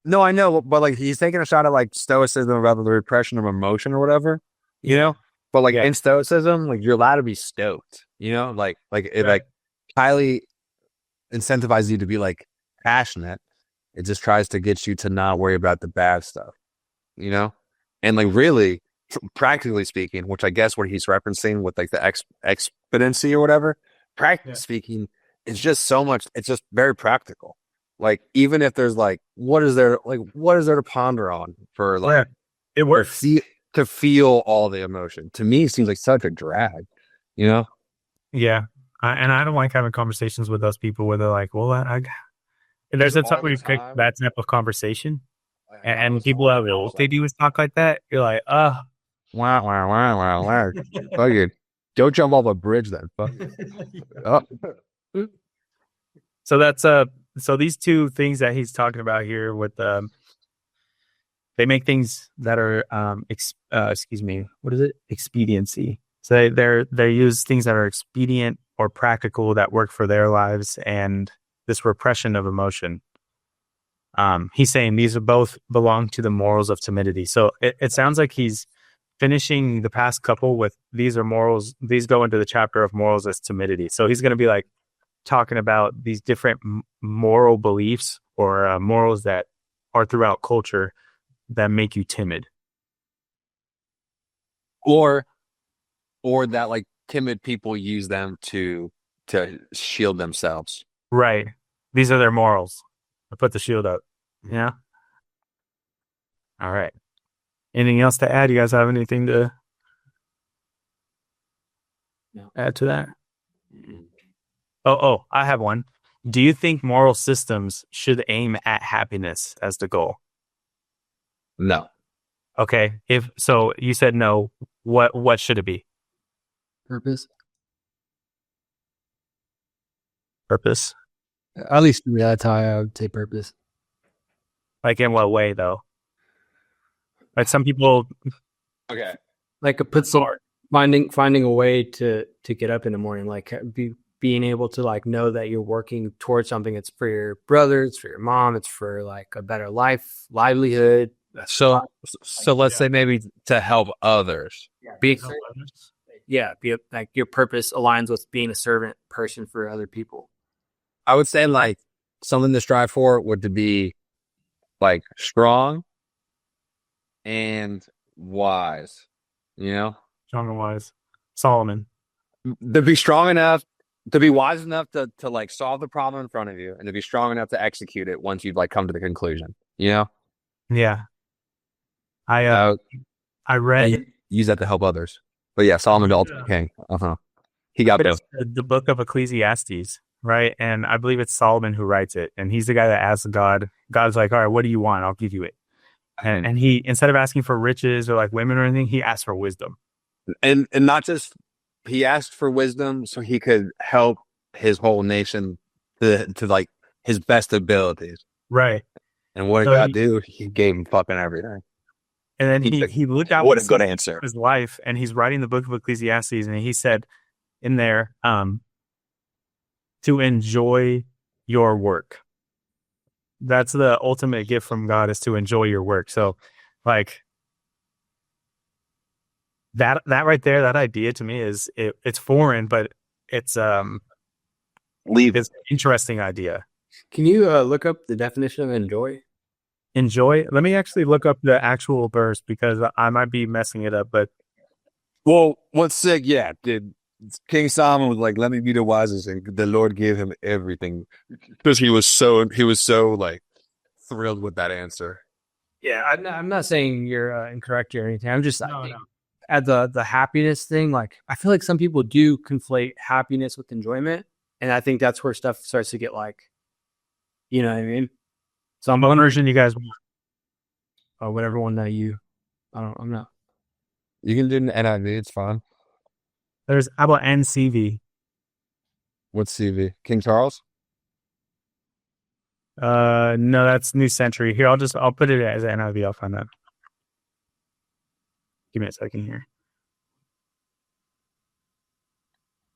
No, I know, but like he's taking a shot at like stoicism about the repression of emotion or whatever, you know. But like in stoicism, like you're allowed to be stoked, you know, like it like highly incentivizes you to be like passionate. It just tries to get you to not worry about the bad stuff, you know, and like really practically speaking, which I guess what he's referencing with like the expedency or whatever. Practically speaking, it's just so much. It's just very practical. Like even if there's like, what is there to ponder on for like it works to feel all the emotion? To me, it seems like such a drag, you know? Yeah, and I don't like having conversations with those people where they're like, "Well, there's a time where you pick that type of conversation, and people have what they do is talk like that. You're like, wow. Fucking don't jump off a bridge then. Fuck. Oh. So that's so these two things that he's talking about here with they make things that are excuse me, what is it? Expediency. So they use things that are expedient or practical that work for their lives, and this repression of emotion. He's saying these are both belong to the morals of timidity. So it sounds like he's finishing the past couple with these are morals. These go into the chapter of morals as timidity. So he's going to be like talking about these different moral beliefs or morals that are throughout culture that make you timid. Or that like timid people use them to shield themselves. Right. These are their morals. I put the shield up. Yeah. All right. Anything else to add? You guys have anything to add to that? Oh, I have one. Do you think moral systems should aim at happiness as the goal? No. Okay. If so, you said no. What should it be? Purpose. Purpose? At least for me, that's how I would say purpose. Like in what way though? Like some people. Okay. Like it puts finding a way to get up in the morning, like being able to like know that you're working towards something. It's for your brother, it's for your mom, it's for like a better life, livelihood. So let's say maybe to help others. Be like your purpose aligns with being a servant person for other people. I would say like something to strive for would to be like strong and wise, you know? Strong and wise. Solomon. To be strong enough, to be wise enough to like solve the problem in front of you, and to be strong enough to execute it once you've like come to the conclusion, you know? Yeah. I read use that to help others. But yeah, Solomon the ultimate king. He got this. The book of Ecclesiastes, right? And I believe it's Solomon who writes it. And he's the guy that asks God. God's like, all right, what do you want? I'll give you it. And he, instead of asking for riches or like women or anything, he asked for wisdom. And not just, he asked for wisdom so he could help his whole nation to like his best abilities. Right. And what did God do? He gave him fucking everything. And then he looked out what a good answer. His life, and he's writing the book of Ecclesiastes, and he said in there, to enjoy your work. That's the ultimate gift from God, is to enjoy your work. So like that right there, that idea to me is it's foreign, but it's an interesting idea. Can you look up the definition of enjoy? Enjoy. Let me actually look up the actual verse because I might be messing it up. But what's sick? Yeah, dude. King Solomon was like, "Let me be the wisest," and the Lord gave him everything because he was so like thrilled with that answer. Yeah, I'm not saying you're incorrect or anything. I'm just at the happiness thing. Like I feel like some people do conflate happiness with enjoyment, and I think that's where stuff starts to get like, you know what I mean? So I'm one version you guys want. Or whatever one that I'm not. You can do an NIV, it's fine. There's how about NCV? What's CV? King Charles? No, that's New Century. Here, I'll put it as NIV. I'll find that. Give me a second here.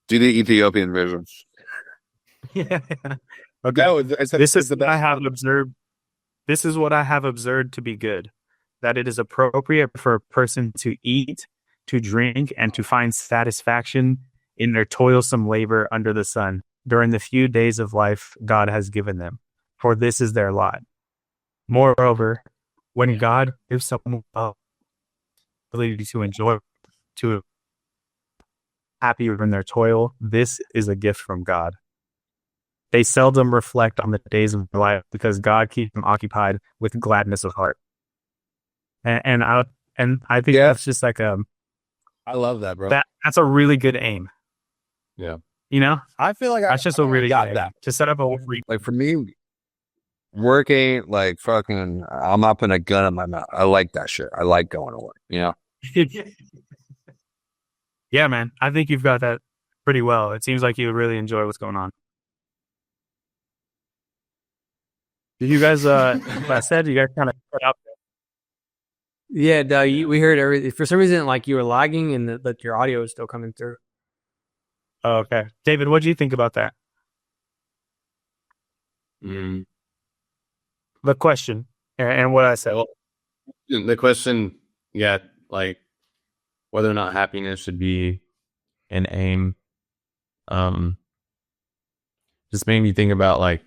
Do the Ethiopian version. Yeah. Okay. This is what I have observed. This is what I have observed to be good, that it is appropriate for a person to eat, to drink, and to find satisfaction in their toilsome labor under the sun during the few days of life God has given them, for this is their lot. Moreover, when God gives someone the ability to enjoy, to happy in their toil, this is a gift from God. They seldom reflect on the days of their life because God keeps them occupied with gladness of heart. And I think that's just like I love that, bro. That's a really good aim. Yeah. You know? I feel like that's just a really got good that. Aim. To set up a like for me, working like fucking, I'm not putting a gun in my mouth. I like that shit. I like going to work, you know? Yeah, man. I think you've got that pretty well. It seems like you really enjoy what's going on. Did you guys, like I said, you guys kind of put out there? Yeah, we heard everything. For some reason, like you were lagging and that your audio is still coming through. Oh, okay. David, what do you think about that? Mm. The question and what I said. Well, the question, yeah, like whether or not happiness should be an aim, just made me think about like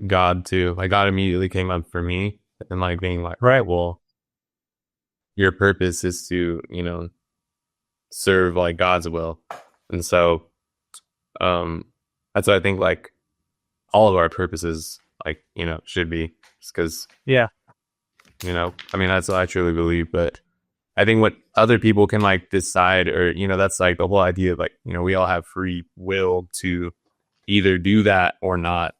God too. Like God immediately came up for me and like being like, right, well, your purpose is to, serve like God's will. And so that's what I think like all of our purposes like, should be, just because, Yeah. I mean, that's what I truly believe. But I think what other people can like decide, or, that's like the whole idea of like, we all have free will to either do that or not,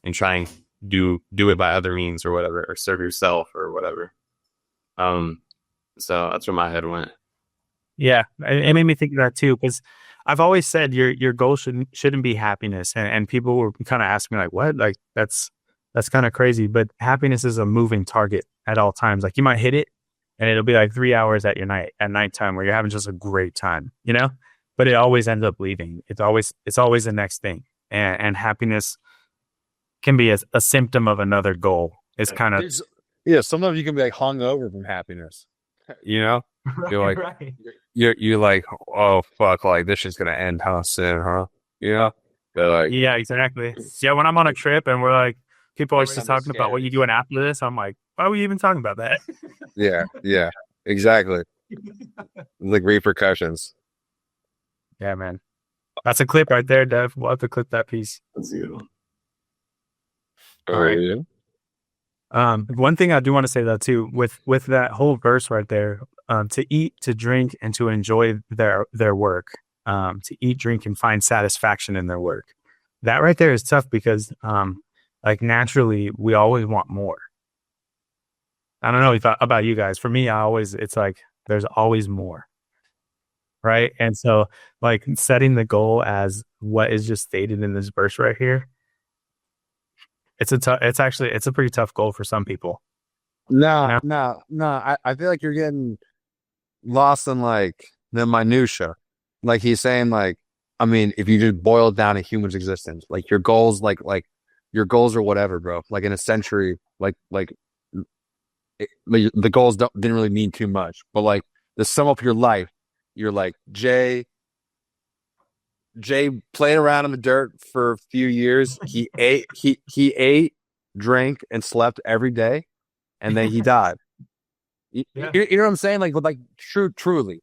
and try and do it by other means or whatever, or serve yourself or whatever. So that's where my head went. Yeah, it made me think of that too, because I've always said your goal shouldn't be happiness, and people were kind of asking me like, what? Like that's kind of crazy. But happiness is a moving target at all times. Like you might hit it, and it'll be like 3 hours at nighttime where you're having just a great time, But it always ends up leaving. It's always the next thing, and happiness can be a symptom of another goal. It's kind of Sometimes you can be like hung over from happiness. You're like, right. you're like, oh fuck, like this shit's gonna end soon, huh? They're like, Yeah, exactly. Yeah, when I'm on a trip and we're like, people are just talking about what you're doing after this, I'm like, why are we even talking about that? yeah, exactly. Like repercussions. Yeah, man. That's a clip right there, Dev. We'll have to clip that piece. That's you. All right. Yeah. One thing I do want to say though too, with that whole verse right there, to eat, to drink, and to enjoy their work, to eat, drink, and find satisfaction in their work. That right there is tough because, like naturally, we always want more. I don't know about you guys. For me, it's like there's always more, right? And so, like setting the goal as what is just stated in this verse right here. It's a pretty tough goal for some people. No. I feel like you're getting lost in like the minutia. Like he's saying, like, I mean, if you just boil it down to human's existence, like your goals, like your goals are whatever, bro. Like in a century, the goals didn't really mean too much, but like the sum of your life, you're like Jay played around in the dirt for a few years. He ate, drank, and slept every day, and then he died. You know what I'm saying? Like truly.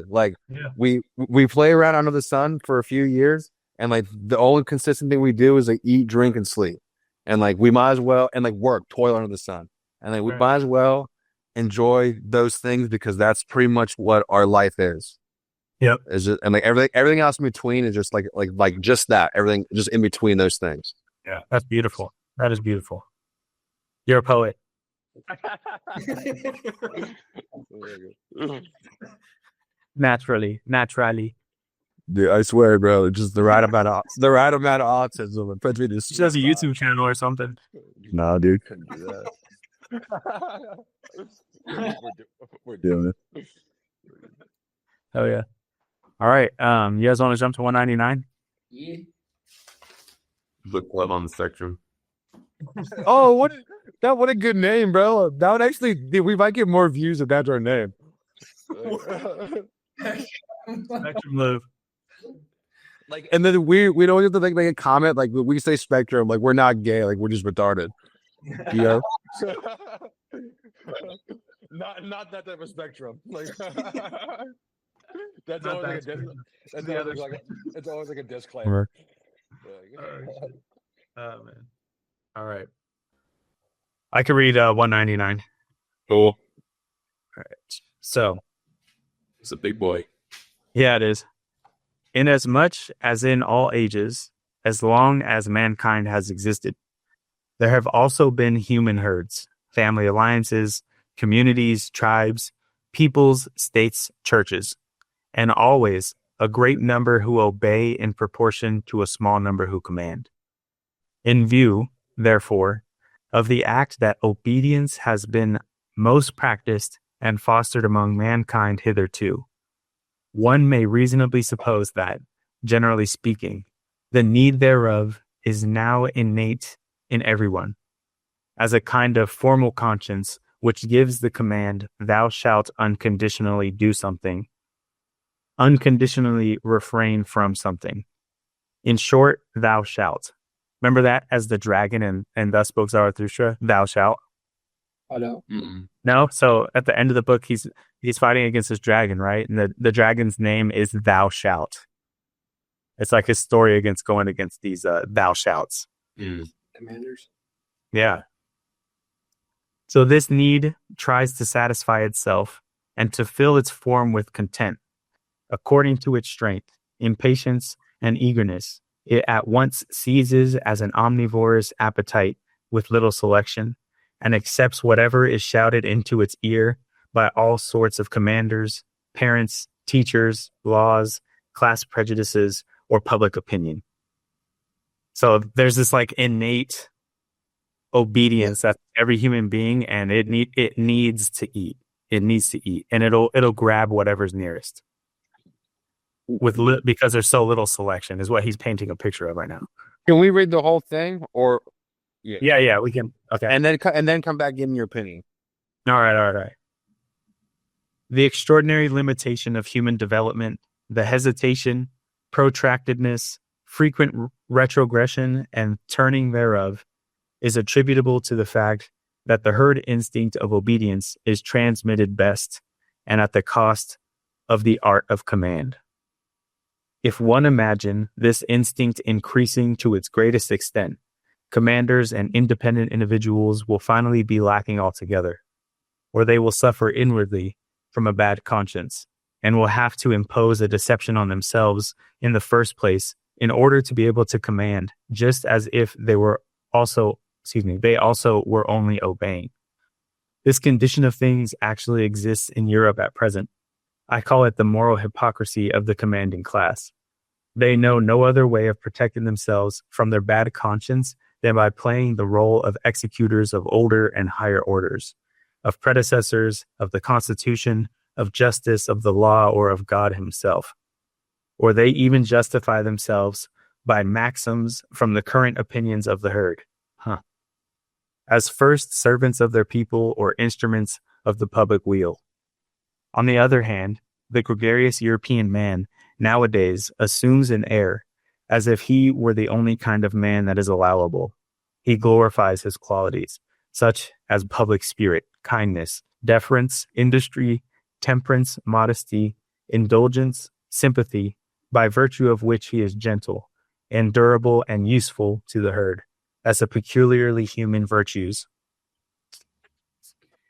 Like we play around under the sun for a few years, and like the only consistent thing we do is like eat, drink, and sleep, and like we might as well and like work, toil under the sun, and like we might as well enjoy those things because that's pretty much what our life is. Yep. Is just, and like everything else in between is just like just that, everything just in between those things. Yeah, that's beautiful. That is beautiful. You're a poet. Naturally. Dude, I swear, bro, it's just the right amount of autism and prejudice. She has a YouTube channel or something. Nah, dude, couldn't do that. We're doing it. Oh yeah. All right. You guys want to jump to 199? Yeah. Look love on the spectrum. Oh, what a good name, bro. That would actually, dude, we might get more views if that's our name. Spectrum Love. Like, and then we don't have to make a comment like we say spectrum, like we're not gay, like we're just retarded. You know? not that type of spectrum. Like that's always like a disclaimer. Oh man. All right. I could read 199. Cool. All right. So It's a big boy. yeah, it is. Inasmuch as in all ages, as long as mankind has existed, there have also been human herds, family alliances, communities, tribes, peoples, states, churches, and always a great number who obey in proportion to a small number who command. In view, therefore, of the act that obedience has been most practiced and fostered among mankind hitherto. One may reasonably suppose that, generally speaking, the need thereof is now innate in everyone, as a kind of formal conscience which gives the command, thou shalt unconditionally do something, unconditionally refrain from something. In short, thou shalt. Remember that as the dragon and thus spoke Zarathustra, thou shalt. I know. No? So at the end of the book, he's fighting against this dragon, right? And the dragon's name is Thou Shalt. It's like his story going against these thou shouts. Commanders. Yeah. So this need tries to satisfy itself and to fill its form with content. According to its strength, impatience, and eagerness, it at once seizes as an omnivorous appetite with little selection and accepts whatever is shouted into its ear by all sorts of commanders, parents, teachers, laws, class prejudices, or public opinion. So there's this like innate obedience that every human being, and it needs to eat. It needs to eat, and it'll grab whatever's nearest. Because there's so little selection, is what he's painting a picture of right now. Can we read the whole thing, or Yeah, we can. Okay, and then come back, give me your opinion. All right. The extraordinary limitation of human development, the hesitation, protractedness, frequent retrogression, and turning thereof, is attributable to the fact that the herd instinct of obedience is transmitted best and at the cost of the art of command. If one imagine this instinct increasing to its greatest extent, commanders and independent individuals will finally be lacking altogether, or they will suffer inwardly from a bad conscience and will have to impose a deception on themselves in the first place in order to be able to command, just as if they also were only obeying. This condition of things actually exists in Europe at present. I call it the moral hypocrisy of the commanding class. They know no other way of protecting themselves from their bad conscience than by playing the role of executors of older and higher orders, of predecessors, of the Constitution, of justice, of the law, or of God himself. Or they even justify themselves by maxims from the current opinions of the herd. As first servants of their people or instruments of the public weal. On the other hand, the gregarious European man nowadays assumes an air as if he were the only kind of man that is allowable. He glorifies his qualities, such as public spirit, kindness, deference, industry, temperance, modesty, indulgence, sympathy, by virtue of which he is gentle, endurable, and useful to the herd, as a peculiarly human virtues.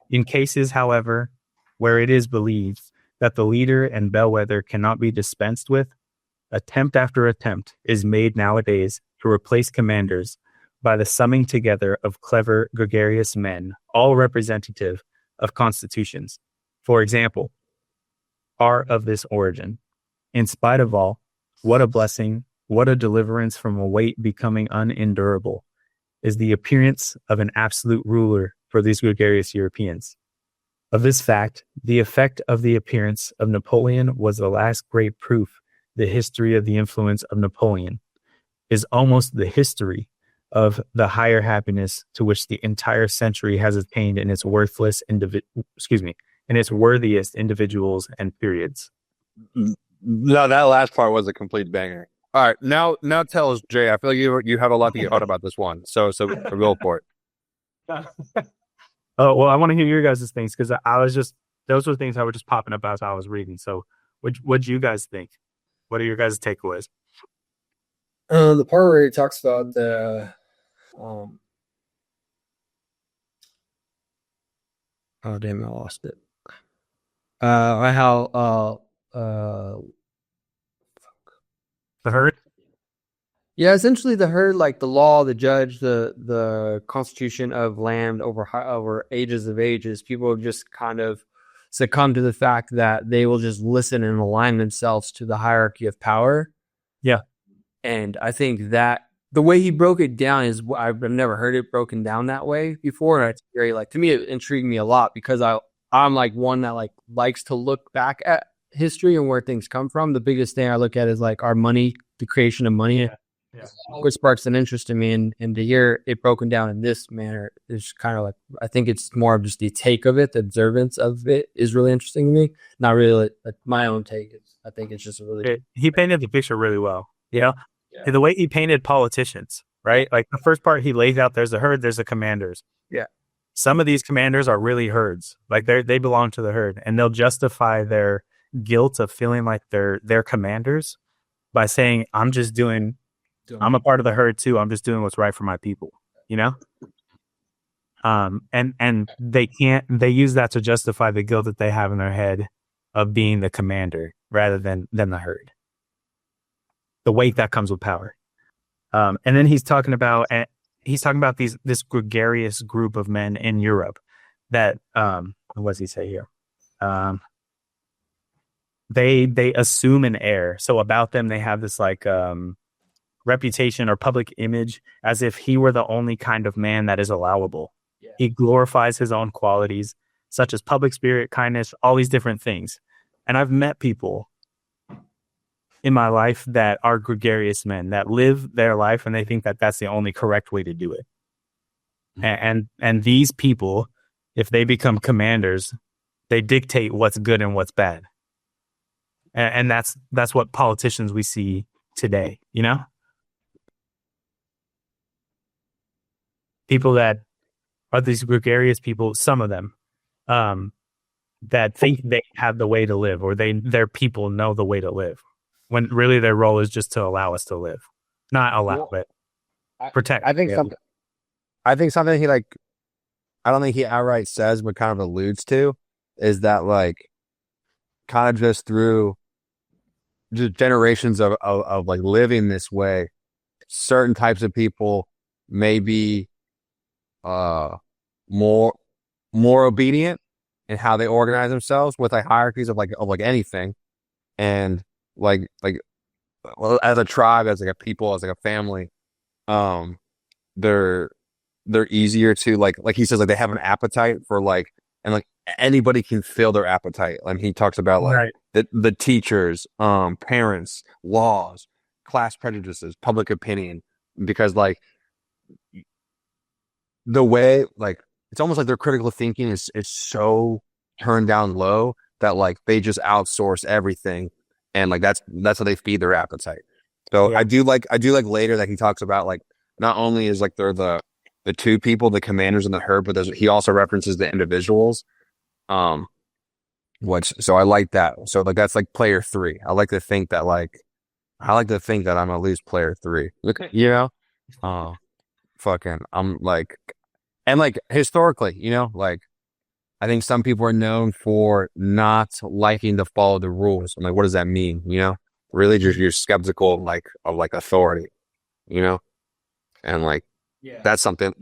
In cases, however, where it is believed that the leader and bellwether cannot be dispensed with, attempt after attempt is made nowadays to replace commanders by the summing together of clever, gregarious men, all representative of constitutions. For example, are of this origin. In spite of all, what a blessing, what a deliverance from a weight becoming unendurable, is the appearance of an absolute ruler for these gregarious Europeans. Of this fact, the effect of the appearance of Napoleon was the last great proof. The history of the influence of Napoleon is almost the history of the higher happiness to which the entire century has attained in its worthiest individuals and periods. No, that last part was a complete banger. All right, now tell us, Jay. I feel like you have a lot to get out about this one, so go for it. Oh, well, I want to hear your guys' things because those were things that were just popping up as I was reading. So what do you guys think? What are your guys' takeaways? The part where he talks about the oh damn, I lost it. How The herd? yeah, essentially the herd, like the law, the judge, the constitution of land over ages of ages, people just kind of succumb to the fact that they will just listen and align themselves to the hierarchy of power. Yeah. And I think that the way he broke it down is, I've never heard it broken down that way before. And it's very, like, to me, it intrigued me a lot because I I'm like one that like likes to look back at history and where things come from. The biggest thing I look at is like our money, the creation of money. Yeah. What sparks an interest in me, and to hear it broken down in this manner is kind of like, I think it's more of just the take of it, the observance of it is really interesting to me. Not really like my own take. I think it's just a really He painted the picture really well. Yeah. The way he painted politicians, right? Like the first part he lays out, there's a herd, there's the commanders. Yeah. Some of these commanders are really herds. Like they belong to the herd, and they'll justify their guilt of feeling like they're commanders by saying, I'm a part of the herd too. I'm just doing what's right for my people, you know? And they use that to justify the guilt that they have in their head of being the commander rather than the herd. The weight that comes with power. And then he's talking about this gregarious group of men in Europe that, what does he say here? They assume an heir. So about them, they have this like, reputation or public image as if he were the only kind of man that is allowable. Yeah. He glorifies his own qualities, such as public spirit, kindness, all these different things. And I've met people in my life that are gregarious men that live their life and they think that that's the only correct way to do it. And these people, if they become commanders, they dictate what's good and what's bad. And that's what politicians we see today, you know? People that are these gregarious people, some of them, that think they have the way to live, or their people know the way to live, when really their role is just to allow us to live, not allow it, protect. I think something he like, I don't think he outright says, but kind of alludes to, is that like, kind of just through just generations of like living this way, certain types of people may be more obedient in how they organize themselves with like hierarchies of like anything, and like well, as a tribe, as like a people, as like a family, they're easier to like he says, like they have an appetite for like, and like anybody can fill their appetite. Like he talks about like the teachers, parents, laws, class prejudices, public opinion, because like the way, like, it's almost like their critical thinking is so turned down low that like they just outsource everything, and like that's how they feed their appetite. So yeah. I do like later that he talks about like, not only is like they're the two people, the commanders and the herd, but he also references the individuals. So I like that. So like that's like player 3. I like to think that I'm at least player 3. You know? I'm like, and like historically, you know, like I think some people are known for not liking to follow the rules. I'm like, what does that mean? You know, really just you're skeptical of authority, you know, and like that's something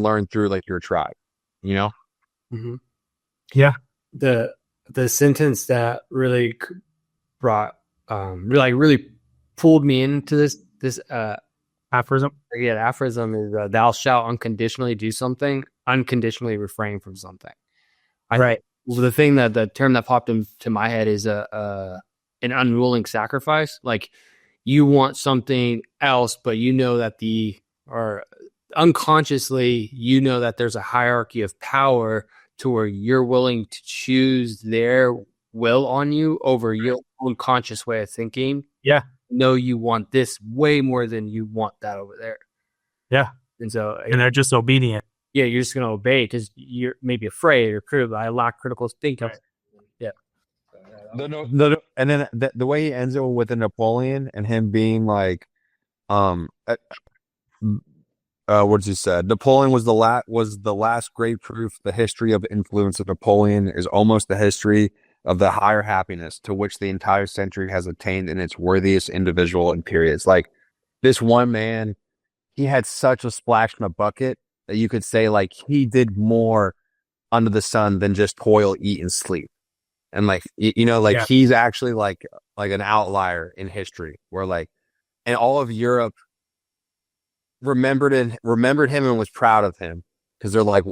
learned through like your tribe, you know. Mm-hmm. Yeah. The sentence that really brought really pulled me into this aphorism. Yeah, aphorism is thou shalt unconditionally do something, unconditionally refrain from something. Right. The thing the term that popped into my head is an unwilling sacrifice. Like you want something else, but you know that unconsciously you know that there's a hierarchy of power to where you're willing to choose their will on you over your own conscious way of thinking. Yeah. No, you want this way more than you want that over there. Yeah. And so, and they're just obedient. Yeah, you're just going to obey because you're maybe afraid or critical. I lack critical thinking. Right. Yeah. No. And then the way he ends it with the Napoleon and him being like, what did you say? Napoleon was the last great proof. The history of the influence of Napoleon is almost the history of the higher happiness to which the entire century has attained in its worthiest individual and periods. Like this one man, he had such a splash in a bucket that you could say like he did more under the sun than just toil, eat, and sleep. And like, you know, like he's actually like an outlier in history where like, and all of Europe remembered him and was proud of him because they're like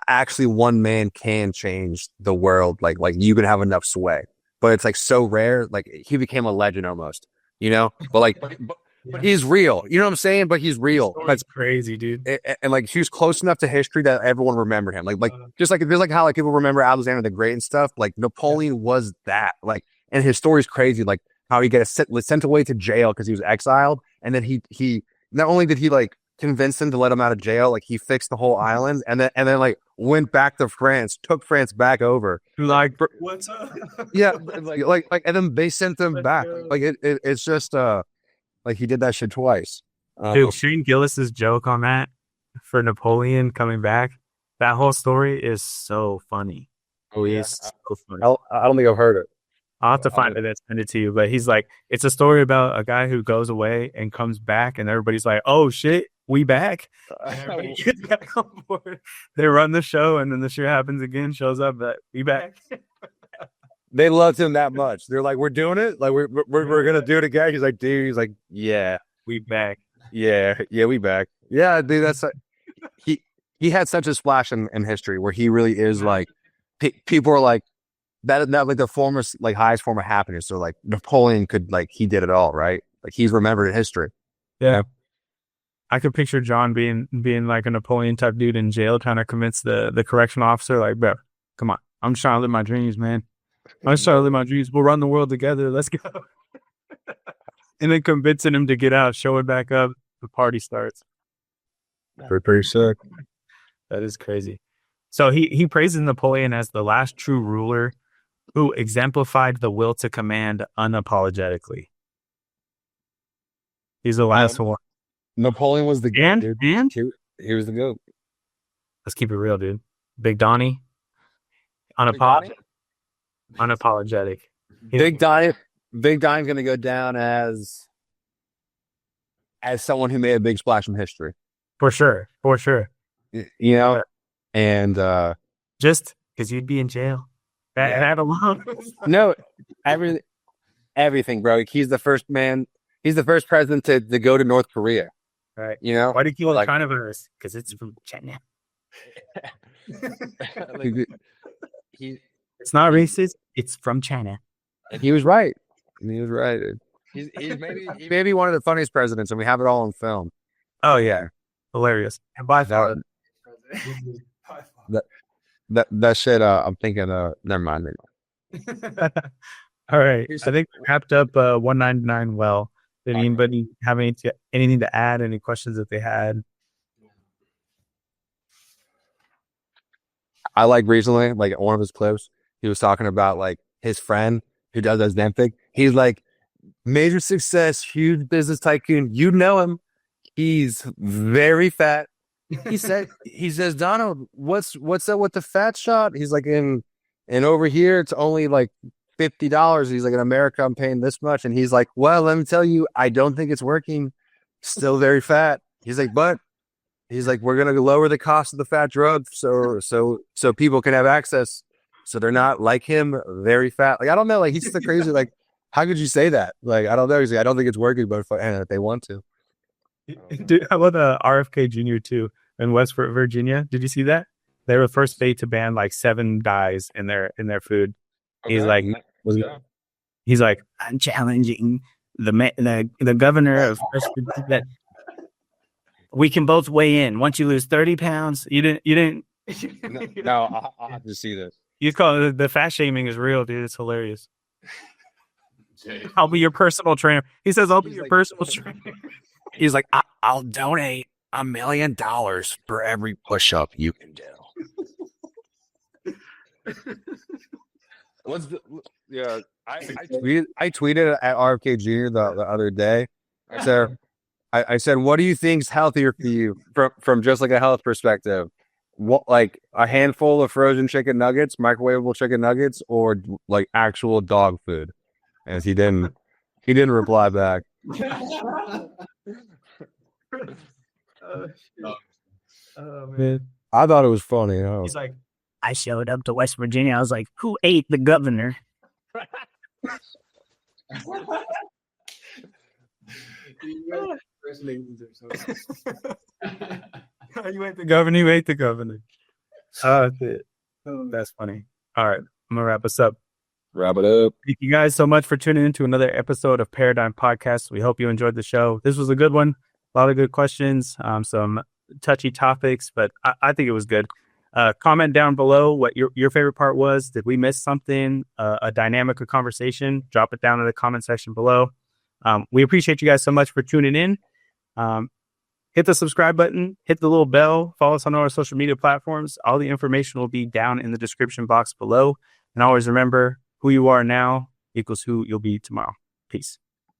actually one man can change the world. Like you can have enough sway, but it's like so rare. Like he became a legend almost, you know. But like, but he's real. You know what I'm saying? But he's real. That's crazy, dude. And like he was close enough to history that everyone remembered him. Like just like there's like how like people remember Alexander the Great and stuff. Like Napoleon was that. Like, and his story's crazy. Like how he was sent away to jail because he was exiled, and then he not only did he like convince him to let him out of jail, like he fixed the whole island, and then like went back to France, took France back over. Like, what's up? Yeah, like, and then they sent them back. Like it's just like he did that shit twice. Dude, Shane Gillis's joke on that for Napoleon coming back, that whole story is so funny. Oh yeah, It's so funny. I don't think I've heard it. I'll have to find it and send it to you. But he's like, it's a story about a guy who goes away and comes back, and everybody's like, "Oh shit, we back!" And everybody gets back on board. They run the show, and then the show happens again. Shows up that we back. They loved him that much. They're like, "We're doing it. Like we're gonna do it again." He's like, "Dude," he's like, "Yeah, We back. yeah, we back." Yeah, dude, that's he had such a splash in history where he really is like people are like that like the like highest form of happiness. So like Napoleon could like he did it all, right? Like he's remembered in history. Yeah. I could picture John being like a Napoleon type dude in jail, trying to convince the correctional officer, like, "Bro, come on, I'm just trying to live my dreams, man. I'm just trying to live my dreams. We'll run the world together. Let's go." And then convincing him to get out, showing back up, the party starts. Pretty sick. That is crazy. So he praises Napoleon as the last true ruler who exemplified the will to command unapologetically. He's the last one. Napoleon was the goat, dude. And He was the goat. let's keep it real, dude. Big Donnie, unapologetic. Big Donnie's gonna go down as someone who made a big splash in history. For sure. You know, and Just because you'd be in jail. That alone. no, everything, bro. He's the first man. He's the first president to go to North Korea. Right. You know, Why do you call it Like- China virus? Because it's from China. like, It's not racist. It's from China. he was right. He was right. He's maybe one of the funniest presidents, and we have it all on film. Oh yeah, hilarious. And by far, That shit. I'm thinking. Never mind. all right. I think we wrapped up 199 well. Did anybody have anything to add? Any questions that they had? I like recently, like one of his clips, he was talking about like his friend who does Ozempic. He's like major success, huge business tycoon. You know him. He's very fat. He says, "Donald, what's up with the fat shot?" He's like, in over here, it's only like $50. He's like, in America, I'm paying this much. And he's like, "Well, let me tell you, I don't think it's working. Still very fat." He's like, "But," he's like, "we're going to lower the cost of the fat drug so people can have access. So they're not like him, very fat." Like, I don't know. Like, he's just a crazy, like, how could you say that? Like, I don't know. He's like, "I don't think it's working, but if they want to." Dude, how about RFK Jr. too in West Virginia? Did you see that? They were the first state to ban like 7 dyes in their food. He's like, "I'm challenging the governor of West Virginia that we can both weigh in. Once you lose 30 pounds, you didn't." No, I'll have to see this. You call it, the fat shaming is real, dude. It's hilarious. I'll be your personal trainer. He says, "I'll be your personal trainer." He's like, I'll donate $1 million for every push-up you can do. I tweeted at RFK Jr. the other day. I said, "What do you think's healthier for you from just like a health perspective? What, like a handful of frozen chicken nuggets, microwavable chicken nuggets, or like actual dog food?" And he didn't reply back. Oh man. I thought it was funny. He's like, "I showed up to West Virginia. I was like, who ate the governor?" You hate the governor. You hate the governor. That's funny. All right. I'm going to wrap us up. Wrap it up. Thank you guys so much for tuning into another episode of Paradyme Podcast. We hope you enjoyed the show. This was a good one. A lot of good questions, some touchy topics, but I think it was good. Comment down below what your favorite part was. Did we miss something? A dynamic of conversation? Drop it down in the comment section below. We appreciate you guys so much for tuning in. Hit the subscribe button, hit the little bell, follow us on all our social media platforms. All the information will be down in the description box below. And always remember, who you are now equals who you'll be tomorrow. Peace.